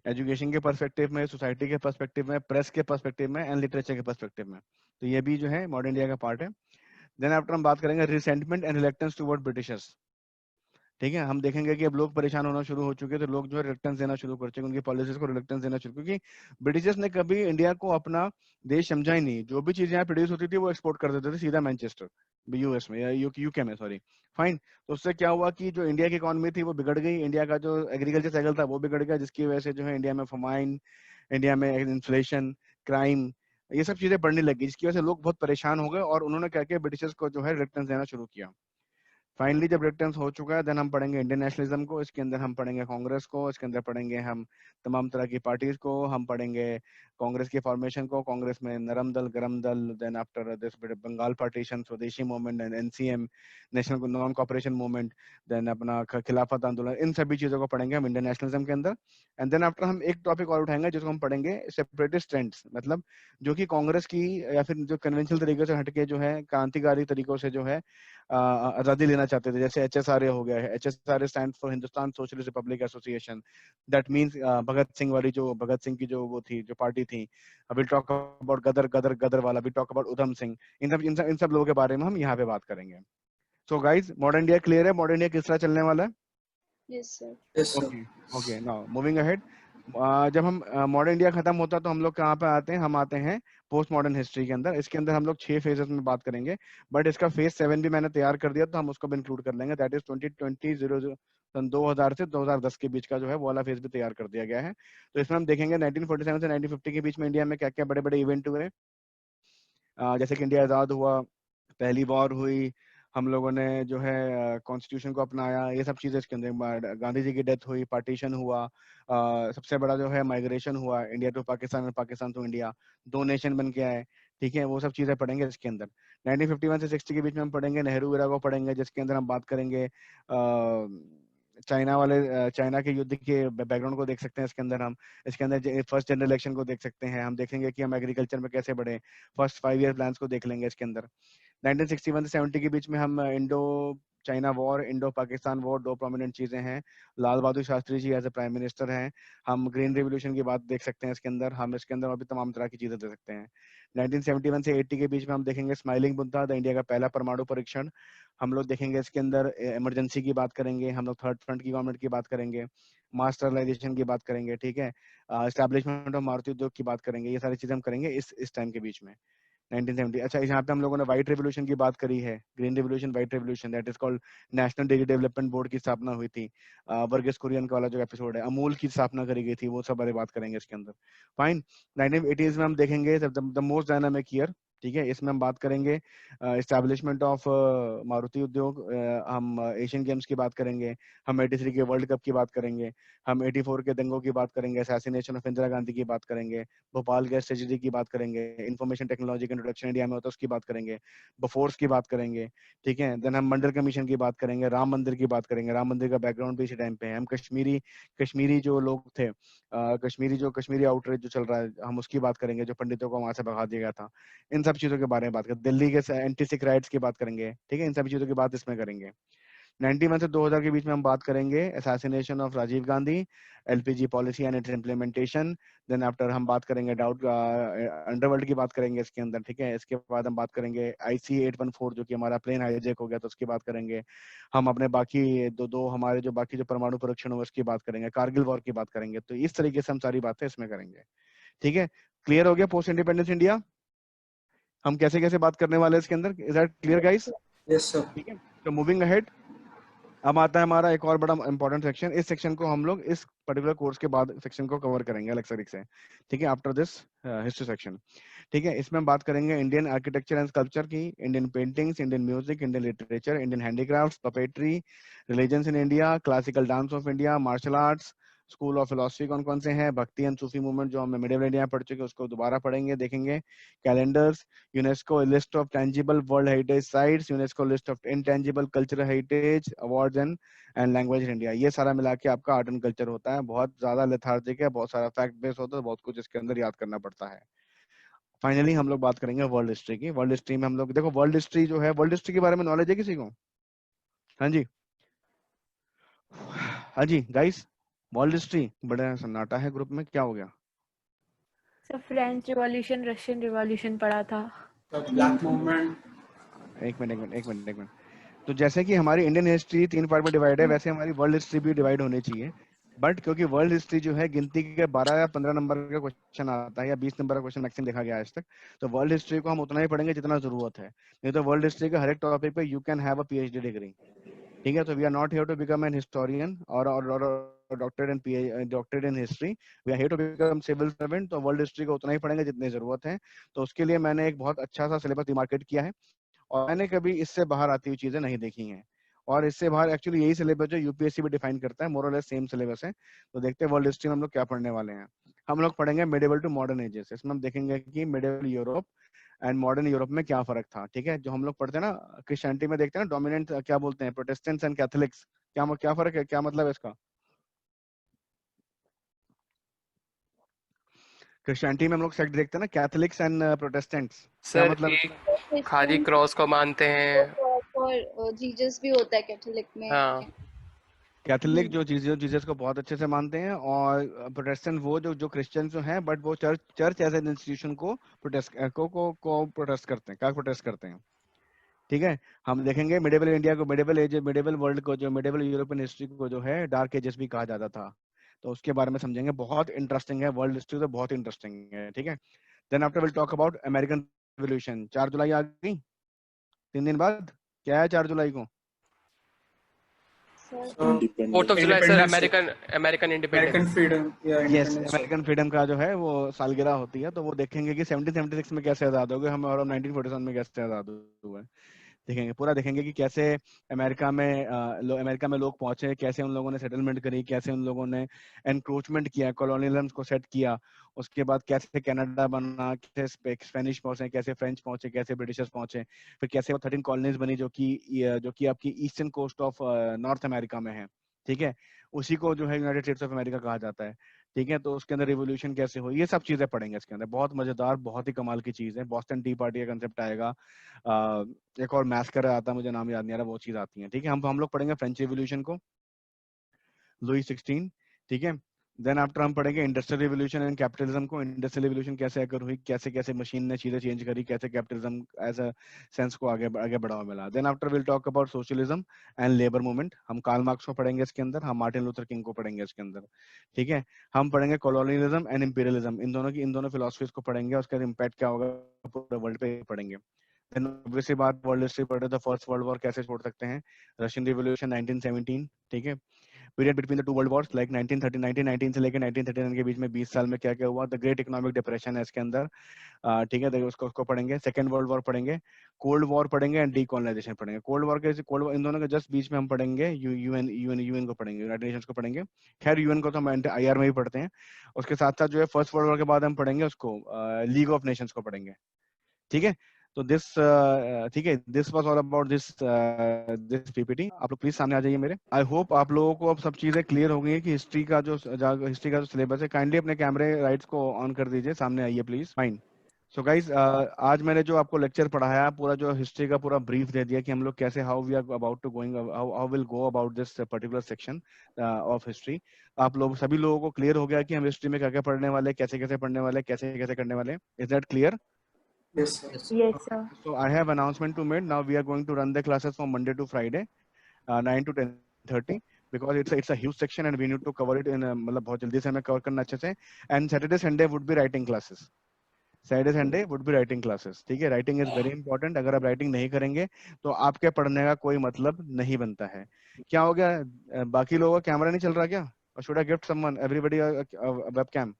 एजुकेशन के पर्सपेक्टिव में, सोसाइटी के पर्सपेक्टिव में, प्रेस के पर्सपेक्टिव में, एंड लिटरेचर के पर्सपेक्टिव में। तो ये भी जो है मॉडर्न इंडिया का पार्ट है। देन आफ्टर हम बात करेंगे resentment and reluctance toward Britishers. ठीक है, हम देखेंगे कि अब लोग परेशान होना शुरू हो चुके हैं, तो लोग जो है रिलेक्टेंस देना शुरू कर चुके हैं, उनकी पॉलिसीज को रिलेक्टेंस देना शुरू, क्योंकि ब्रिटिशर्स ने कभी इंडिया को अपना देश समझा ही नहीं। जो भी चीजें यहाँ प्रोड्यूस होती थी वो एक्सपोर्ट कर देते थे सीधा मैनचेस्टर, यूएस में, या यूके में, सॉरी। फाइन। तो उससे क्या हुआ कि जो इंडिया की इकोनॉमी थी वो बिगड़ गई, इंडिया का जो एग्रीकल्चर साइकिल था वो बिगड़ गया, जिसकी वजह से जो है इंडिया में फमाइन, इंडिया में इन्फ्लेशन, क्राइम, ये सब चीजें बढ़ने लगी, जिसकी वजह से लोग बहुत परेशान हो गए। और उन्होंने क्या किया, ब्रिटिशर्स को जो है रिलेक्टेंस देना शुरू किया। फाइनली जब रिटर्न्स हो चुका है, देन हम पढ़ेंगे इंडियन नेशनलिज्म को। इसके अंदर हम पढ़ेंगे कांग्रेस को, इसके अंदर पढ़ेंगे हम तमाम तरह की पार्टीज को। हम पढ़ेंगे कांग्रेस की फॉर्मेशन को, कांग्रेस में नरम Dal, Garam Dal, then after this Bengal partition, Swadeshi movement, and NCM, national non cooperation movement, then अपना खिलाफत आंदोलन, इन सभी चीजों को पढ़ेंगे हम इंडियन नेशनलिज्म के अंदर। एंड देन आफ्टर हम एक टॉपिक और उठाएंगे जिसको हम पढ़ेंगे सेपरेटिस्ट ट्रेंड्स, मतलब जो कि कांग्रेस की या फिर जो कन्वेंशनल तरीके से हटके जो है क्रांतिकारी तरीकों से जो है आजादी लेना चाहते थे। जैसे एचएसआरए हो गया है, HSRA stand for Hindustan socialist republic association. That means Bhagat Singh वाली, जो भगत सिंह की जो वो थी, जो पार्टी थी। विल टॉक अबाउट गदर वाला, will talk about Udham Singh. इन सब लोगों के बारे में हम यहाँ पे बात करेंगे। So guys, modern India clear है? मॉडर्न इंडिया किस तरह चलने वाला है? Yes, sir. Yes, sir. Okay okay, now moving ahead. जब हम मॉडर्न इंडिया खत्म होता है तो हम लोग कहाँ पे आते हैं? हम आते हैं पोस्ट मॉडर्न हिस्ट्री के अंदर। इसके अंदर हम लोग 6 फेजेस में बात करेंगे, बट इसका फेज 7 भी मैंने तैयार कर दिया, तो हम उसको भी इंक्लूड कर लेंगे। दैट इज 2020 सन 2000 से 2010 के बीच का जो है वो वाला फेज भी तैयार कर दिया गया है। तो इसमें हम देखेंगे 1947 से 1950 के बीच में इंडिया में क्या क्या बड़े बड़े इवेंट हुए। जैसे कि इंडिया आजाद हुआ, पहली वॉर हुई, हम लोगों ने जो है कॉन्स्टिट्यूशन को अपनाया, ये सब चीजें इसके अंदर। गांधी जी की डेथ हुई, पार्टीशन हुआ, सबसे बड़ा जो है माइग्रेशन हुआ इंडिया टू पाकिस्तान और पाकिस्तान टू इंडिया, 2 नेशन बन के आए। ठीक है, वो सब चीजें पढ़ेंगे इसके अंदर। 1951 से 60 के बीच में हम पढ़ेंगे नेहरू एरा को पढ़ेंगे, जिसके अंदर हम बात करेंगे चाइना के युद्ध के बैकग्राउंड को देख सकते हैं इसके अंदर हम। इसके अंदर फर्स्ट जनरल इलेक्शन को देख सकते हैं हम। देखेंगे कि हम एग्रीकल्चर में कैसे बढ़े, फर्स्ट 5 ईयर प्लान्स को देख लेंगे इसके अंदर। 1961 से 70 के बीच में हम Indo China war, Indo Pakistan war, दो प्रोमिनेंट चीजें हैं। Lal Bahadur Shastri ji as a prime minister हैं। हम ग्रीन रिवोल्यूशन की बात देख सकते हैं इसके अंदर, हम इसके अंदर और भी तमाम तरह की चीजें देख सकते हैं। 1971 से 80 के बीच में हम देखेंगे स्माइलिंग बुद्धा, द इंडिया का पहला परमाणु परीक्षण। हम लोग देखेंगे इसके अंदर इमरजेंसी की बात करेंगे, हम लोग थर्ड फ्रंट की गवर्नमेंट की बात करेंगे, मास्टरलाइजेशन की बात करेंगे, ठीक है, एस्टैब्लिशमेंट ऑफ मारुति उद्योग की बात करेंगे। ये सारी चीजें हम करेंगे इस टाइम के बीच में 1970। अच्छा, यहाँ पे हम लोगों ने व्हाइट रेवोल्यूशन की बात करी है, green revolution, white revolution, that is called national dairy development board की स्थापना हुई थी। वर्गीस कुरियन का वाला जो एपिसोड है, अमूल की स्थापना करी गई थी, वो सब बारे बात करेंगे इसके अंदर। फाइन। 1980s में हम देखेंगे द मोस्ट डायनामिक ईयर, ठीक है, इसमें हम बात करेंगे एस्टैब्लिशमेंट ऑफ मारुति उद्योग, हम एशियन गेम्स की बात करेंगे, हम 83 के वर्ल्ड कप की बात करेंगे, हम 84 के दंगों की बात करेंगे, असैसिनेशन ऑफ इंदिरा गांधी की बात करेंगे, भोपाल गैस ट्रेजेडी की बात करेंगे, इंफॉर्मेशन टेक्नोलॉजी का इंट्रोडक्शन इंडिया में होता है उसकी बात करेंगे, बोफोर्स की बात करेंगे, ठीक है। देन हम मंडल कमीशन की बात करेंगे, राम मंदिर की बात करेंगे, राम मंदिर का बैकग्राउंड भी इसी टाइम पे है। हम कश्मीरी जो लोग थे, कश्मीरी आउटरीच जो चल रहा है, हम उसकी बात करेंगे, जो पंडितों को वहां से भगा दिया गया था। इन सब चीजों के बारे में बात करें, दिल्ली के एंटी सिख राइट्स की बात करेंगे, ठीक है, इन सब चीजों की बात इसमें करेंगे। 91 से 2000 के बीच में हम बात करेंगे assassination of Rajiv Gandhi, LPG policy and its implementation. Then after हम बात करेंगे डाउट अंडरवर्ल्ड की बात करेंगे इसके अंदर, ठीक है। इसके बाद हम बात करेंगे IC-814 जो कि हमारा प्लेन हाईजैक हो गया, तो उसकी बात करेंगे। हम अपने बाकी दो हमारे जो बाकी जो परमाणु परीक्षण हुए उसकी बात करेंगे, कारगिल वॉर की बात करेंगे। तो इस तरीके से हम सारी बातें इसमें करेंगे, ठीक है। क्लियर हो गया पोस्ट इंडिपेंडेंस इंडिया, हम कैसे कैसे बात करने वाले हैं इसके अंदर? Is that clear guys? Yes, sir. ठीक है, तो मूविंग अहेड, अब आता है हमारा एक और बड़ा इंपॉर्टेंट सेक्शन। इस सेक्शन को हम लोग इस पर्टिकुलर कोर्स के बाद सेक्शन को कवर करेंगे अलग से, ठीक है, आफ्टर दिस हिस्ट्री सेक्शन, ठीक है। इसमें हम बात करेंगे इंडियन आर्किटेक्चर एंड स्कल्पचर की, Indian paintings, Indian music, Indian literature, Indian handicrafts, puppetry, religions in India, classical dance of India, martial arts, school of philosophy कौन कौन से हैं, भक्ति एंड सूफी मूवमेंट जो हम मिडिवल इंडिया में पढ़ चुके हैं उसको दोबारा पढ़ेंगे, देखेंगे, calendars, UNESCO list of tangible world heritage sites, UNESCO list of intangible cultural heritage awards and language in India. ये सारा मिला के आपका आर्ट एंड कल्चर होता है। बहुत ज्यादा लेथार्जिक है, बहुत सारा फैक्ट बेस होता है, बहुत कुछ इसके अंदर याद करना पड़ता है। फाइनली हम लोग बात करेंगे वर्ल्ड हिस्ट्री की। वर्ल्ड हिस्ट्री में हम लोग देखो, वर्ल्ड हिस्ट्री जो है, वर्ल्ड हिस्ट्री के बारे में नॉलेज है किसी को? हाँ जी, हाँ जी गाइस, वर्ल्ड हिस्ट्री, बड़ा सन्नाटा है ग्रुप में, क्या हो गया? Sir French revolution, Russian revolution पढ़ा था। The Black Movement. एक मिनट। तो जैसे कि हमारी इंडियन हिस्ट्री 3 पार्ट में डिवाइड है, वैसे हमारी वर्ल्ड हिस्ट्री भी डिवाइड होनी चाहिए। बट क्योंकि वर्ल्ड हिस्ट्री जो है गिनती के 12 या 15 नंबर का क्वेश्चन आता है, या 20 नंबर का क्वेश्चन मैक्सिमम देखा गया आज तक, तो वर्ल्ड हिस्ट्री को हम उतना ही पढ़ेंगे जितना जरूरत है। नहीं तो वर्ल्ड हिस्ट्री के हर एक टॉपिक पे you can have a PhD degree, ठीक है। तो we are not here to become an historian और doctorate in history, we are here to become civil servant. तो वर्ल्ड हिस्ट्री को उतना ही पढ़ेंगे जितनी जरूरत है। तो उसके लिए मैंने एक बहुत अच्छा सा सिलेबस डिमार्केट किया है, और मैंने कभी इससे बाहर आती हुई चीजें नहीं देखी हैं। और इससे बाहर एक्चुअली यही सिलेबस जो यूपीएससी भी डिफाइन करता है, मोर और लेस सेम सिलेबस है। तो देखते हैं वर्ल्ड हिस्ट्री में हम लोग क्या पढ़ने वाले हैं। हम लोग पढ़ेंगे मिडिवल टू मॉडर्न एजेस। इसमें हम देखेंगे कि medieval Europe and modern Europe में क्या फर्क था, ठीक है। जो हम लोग पढ़ते हैं ना, क्रिश्चियनिटी में देखते हैं ना, डोमिनेंट क्या बोलते हैं, प्रोटेस्टेंट्स एंड कैथोलिक्स, क्या फर्क है, क्या मतलब है इसका? क्रिश्चियनिटी में हम लोग सेक्ट देखते हैं ना, कैथोलिक्स एंड प्रोटेस्टेंट्स, क्या सर मतलब? एक खाली क्रॉस को मानते हैं। और जीसस भी होता है कैथोलिक में। हाँ। कैथोलिक जो जीसस को बहुत अच्छे से मानते हैं, और प्रोटेस्टेंट वो जो क्रिश्चियन जो हैं, बट वो चर्च एज एन इंस्टीट्यूशन को प्रोटेस्ट करते हैं, क्या प्रोटेस्ट करते हैं, ठीक है। हम देखेंगे मिडिवल इंडिया को, मिडिवल वर्ल्ड को, जो मिडिवल यूरोपियन हिस्ट्री को जो है डार्क एजेस भी कहा जाता था। तो उसके बारे में समझेंगे, बहुत इंटरेस्टिंग है वर्ल्ड हिस्ट्री, तो बहुत इंटरेस्टिंग है, ठीक है। Then after will talk about American revolution. 4 जुलाई आ गई, 3 दिन बाद, क्या है 4 जुलाई को? 4th of July sir, American independence. American freedom. Yeah, yes, independence. American freedom का जो है वो सालगिरह होती है। तो वो देखेंगे कि 1776 में कैसे आजाद हो गए हम, और 1947 में कैसे आजाद हुए, देखेंगे पूरा। देखेंगे कि कैसे अमेरिका में लोग पहुंचे, कैसे उन लोगों ने सेटलमेंट करी, कैसे उन लोगों ने एनक्रोचमेंट किया, कॉलोनियलिज्म को सेट किया। उसके बाद कैसे कनाडा बना, कैसे स्पेनिश पहुंचे, कैसे फ्रेंच पहुंचे, कैसे ब्रिटिशर्स पहुंचे, फिर कैसे वो 13 कॉलोनीज बनी जो कि आपकी eastern coast of North America में है, ठीक है। उसी को जो है यूनाइटेड स्टेट्स ऑफ अमेरिका कहा जाता है। ठीक है, तो उसके अंदर रिवोल्यूशन कैसे हुई, ये सब चीजें पढ़ेंगे इसके अंदर। बहुत मजेदार, बहुत ही कमाल की चीज है। बॉस्टन टी पार्टी का कंसेप्ट आएगा, एक और मैस्कर आता है, मुझे नाम याद नहीं आ रहा, वो चीज आती है। ठीक है, हम लोग पढ़ेंगे फ्रेंच रिवोल्यूशन को, लुई 16। ठीक है, देन आफ्टर हम पढ़ेंगे इंडस्ट्रियल रिवोल्यूशन एंड कैपिटलिज्म को। इंडस्ट्रियल रिवोल्यूशन कैसे अगर हुई, कैसे कैसे मशीन ने चीजें चेंज करी, कैसे कैपिटलिज्म एज अ सेंस को आगे आगे बढ़ावा मिला। Then after will talk about socialism and labour movement. हम कार्ल मार्क्स को पढ़ेंगे इसके अंदर, हम मार्टिन लूथर किंग को पढ़ेंगे इसके अंदर। ठीक है, हम पढ़ेंगे कॉलोनियलिज्म एंड इंपीरियलिज्म, इन दोनों फिलोसफीज को पढ़ेंगे, उसका इम्पैक्ट क्या होगा पूरे वर्ल्ड पे पढ़ेंगे। देन ऑब्वियसली बात, वर्ल्ड हिस्ट्री पढ़े तो फर्स्ट वर्ल्ड वॉर कैसे छोड़ सकते हैं, रशियन रिवोल्यूशन 1917। ठीक है, period between the two world Wars like 1919 से लेकर 1939 के बीच में 20 साल में क्या क्या हुआ, द ग्रेट इकोनॉमिक डिप्रेशन है इसके अंदर। ठीक है, देखो उसको पढ़ेंगे। सेकंड वर्ल्ड वॉर पढ़ेंगे, कोल्ड वॉर पढ़ेंगे एंड डीकोलोनाइजेशन पढ़ेंगे। कोल्ड वॉर इन दोनों के जस्ट बीच में हम पढ़ेंगे यूएन को पढ़ेंगे, यूनाइटेड नेशंस को पढ़ेंगे। खैर यूएन को तो हम आईआर में भी पढ़ते हैं। उसके साथ साथ जो है फर्स्ट वर्ल्ड वॉर के बाद हम पढ़ेंगे उसको, लीग ऑफ नेशंस को पढ़ेंगे। ठीक है, तो दिस ठीक है, this was all about this PPT. आप लोग प्लीज सामने आ जाइए मेरे। आई होप आप लोगों को अब सब चीजें क्लियर हो गई है कि हिस्ट्री का जो सिलेबस है। काइंडली अपने कैमरे राइट्स को ऑन कर दीजिए, सामने आइए प्लीज। फाइन। सो गाइज, आज मैंने जो आपको लेक्चर पढ़ाया, पूरा जो हिस्ट्री का पूरा ब्रीफ दे दिया कि हम लोग कैसे, how we are about to going, how will go about this particular section of history. आप लोग सभी लोगों को क्लियर हो गया कि हम हिस्ट्री में क्या क्या पढ़ने वाले, कैसे कैसे पढ़ने वाले, कैसे कैसे करने वाले। Is that clear? Yes, sir. Yes, sir. So I have announcement to make. Now we are going to run the classes from Monday to Friday, 9 to 10:30, because it's a huge section and we need to cover it in मतलब बहुत जल्दी से हमें cover करना अच्छे से। And Saturday Sunday would be writing classes. Saturday Sunday would be writing classes. ठीक है, writing is very important. अगर आप writing नहीं करेंगे तो आपके पढ़ने का कोई मतलब नहीं बनता है। क्या हो गया, बाकी लोगों का कैमरा नहीं चल रहा क्या? Or should I gift someone, everybody a webcam?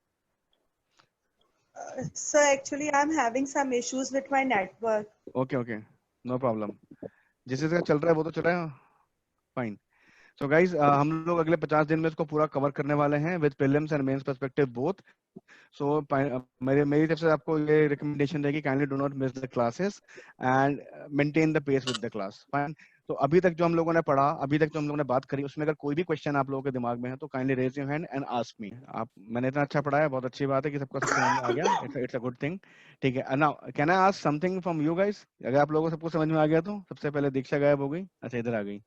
Sir, actually, I'm having some issues with my network. Okay, no problem. जिस चीज का चल रहा है वो तो चल रहा है, फाइन। सो गाइज, हम लोग अगले 50 दिन में इसको पूरा कवर करने वाले हैं with prelims and mains perspective both. So मेरी तरफ से आपको ये रिकमेंडेशन रहेगी, kindly do not miss the classes and maintain the pace with the class. Fine. तो अभी तक जो हम लोगों ने पढ़ा, अभी तक जो हम लोगों ने बात करी, उसमें अगर कोई भी क्वेश्चन आप लोगों के दिमाग में है तो kindly raise your hand and ask me. आप, मैंने इतना अच्छा पढ़ाया, बहुत अच्छी बात है कि सबको सब समझ में आ गया। It's a good thing. ठीक है, now can I ask something from you guys? अगर आप लोगों को सबको समझ में आ गया तो सबसे पहले दीक्षा गायब हो गई, अच्छा इधर आ गई।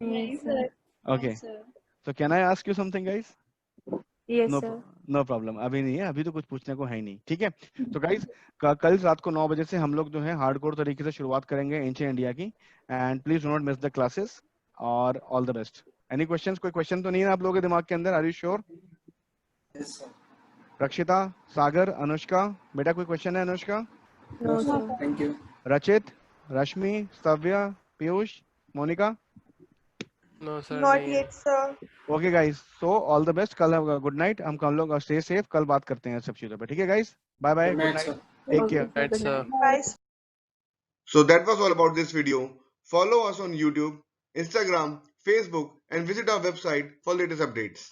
नहीं sir. Okay. So can I ask you something, guys? Yes, No, sir. no problem. अभी नहीं है, अभी तो कुछ पूछने को है ही नहीं। ठीक है, तो गाइज कल रात को 9 बजे से हम लोग जो है हार्डकोर तरीके से शुरुआत करेंगे एंशिएंट इंडिया की। And please do not miss the classes और all the best. Any questions? कोई क्वेश्चन तो नहीं है आप लोगों के दिमाग के अंदर? Are you sure? Yes, sir. रक्षिता, सागर, अनुष्का, बेटा कोई क्वेश्चन है? Anushka, No, sir. Thank you. Rachit, Rashmi, Savya, Piyush, Monica? No sir, Not नहीं है। yet, sir. Okay guys, so all the best. कल गुड नाइट, हम लोग स्टे सेफ, कल बात करते हैं सब चीजों पे। ठीक है guys, bye bye, Good good night, night, sir. Take Okay, care. sir. Right Good sir. night. Bye, sir. So that was all about this video. Follow us on YouTube, Instagram, Facebook, and visit our website for latest updates.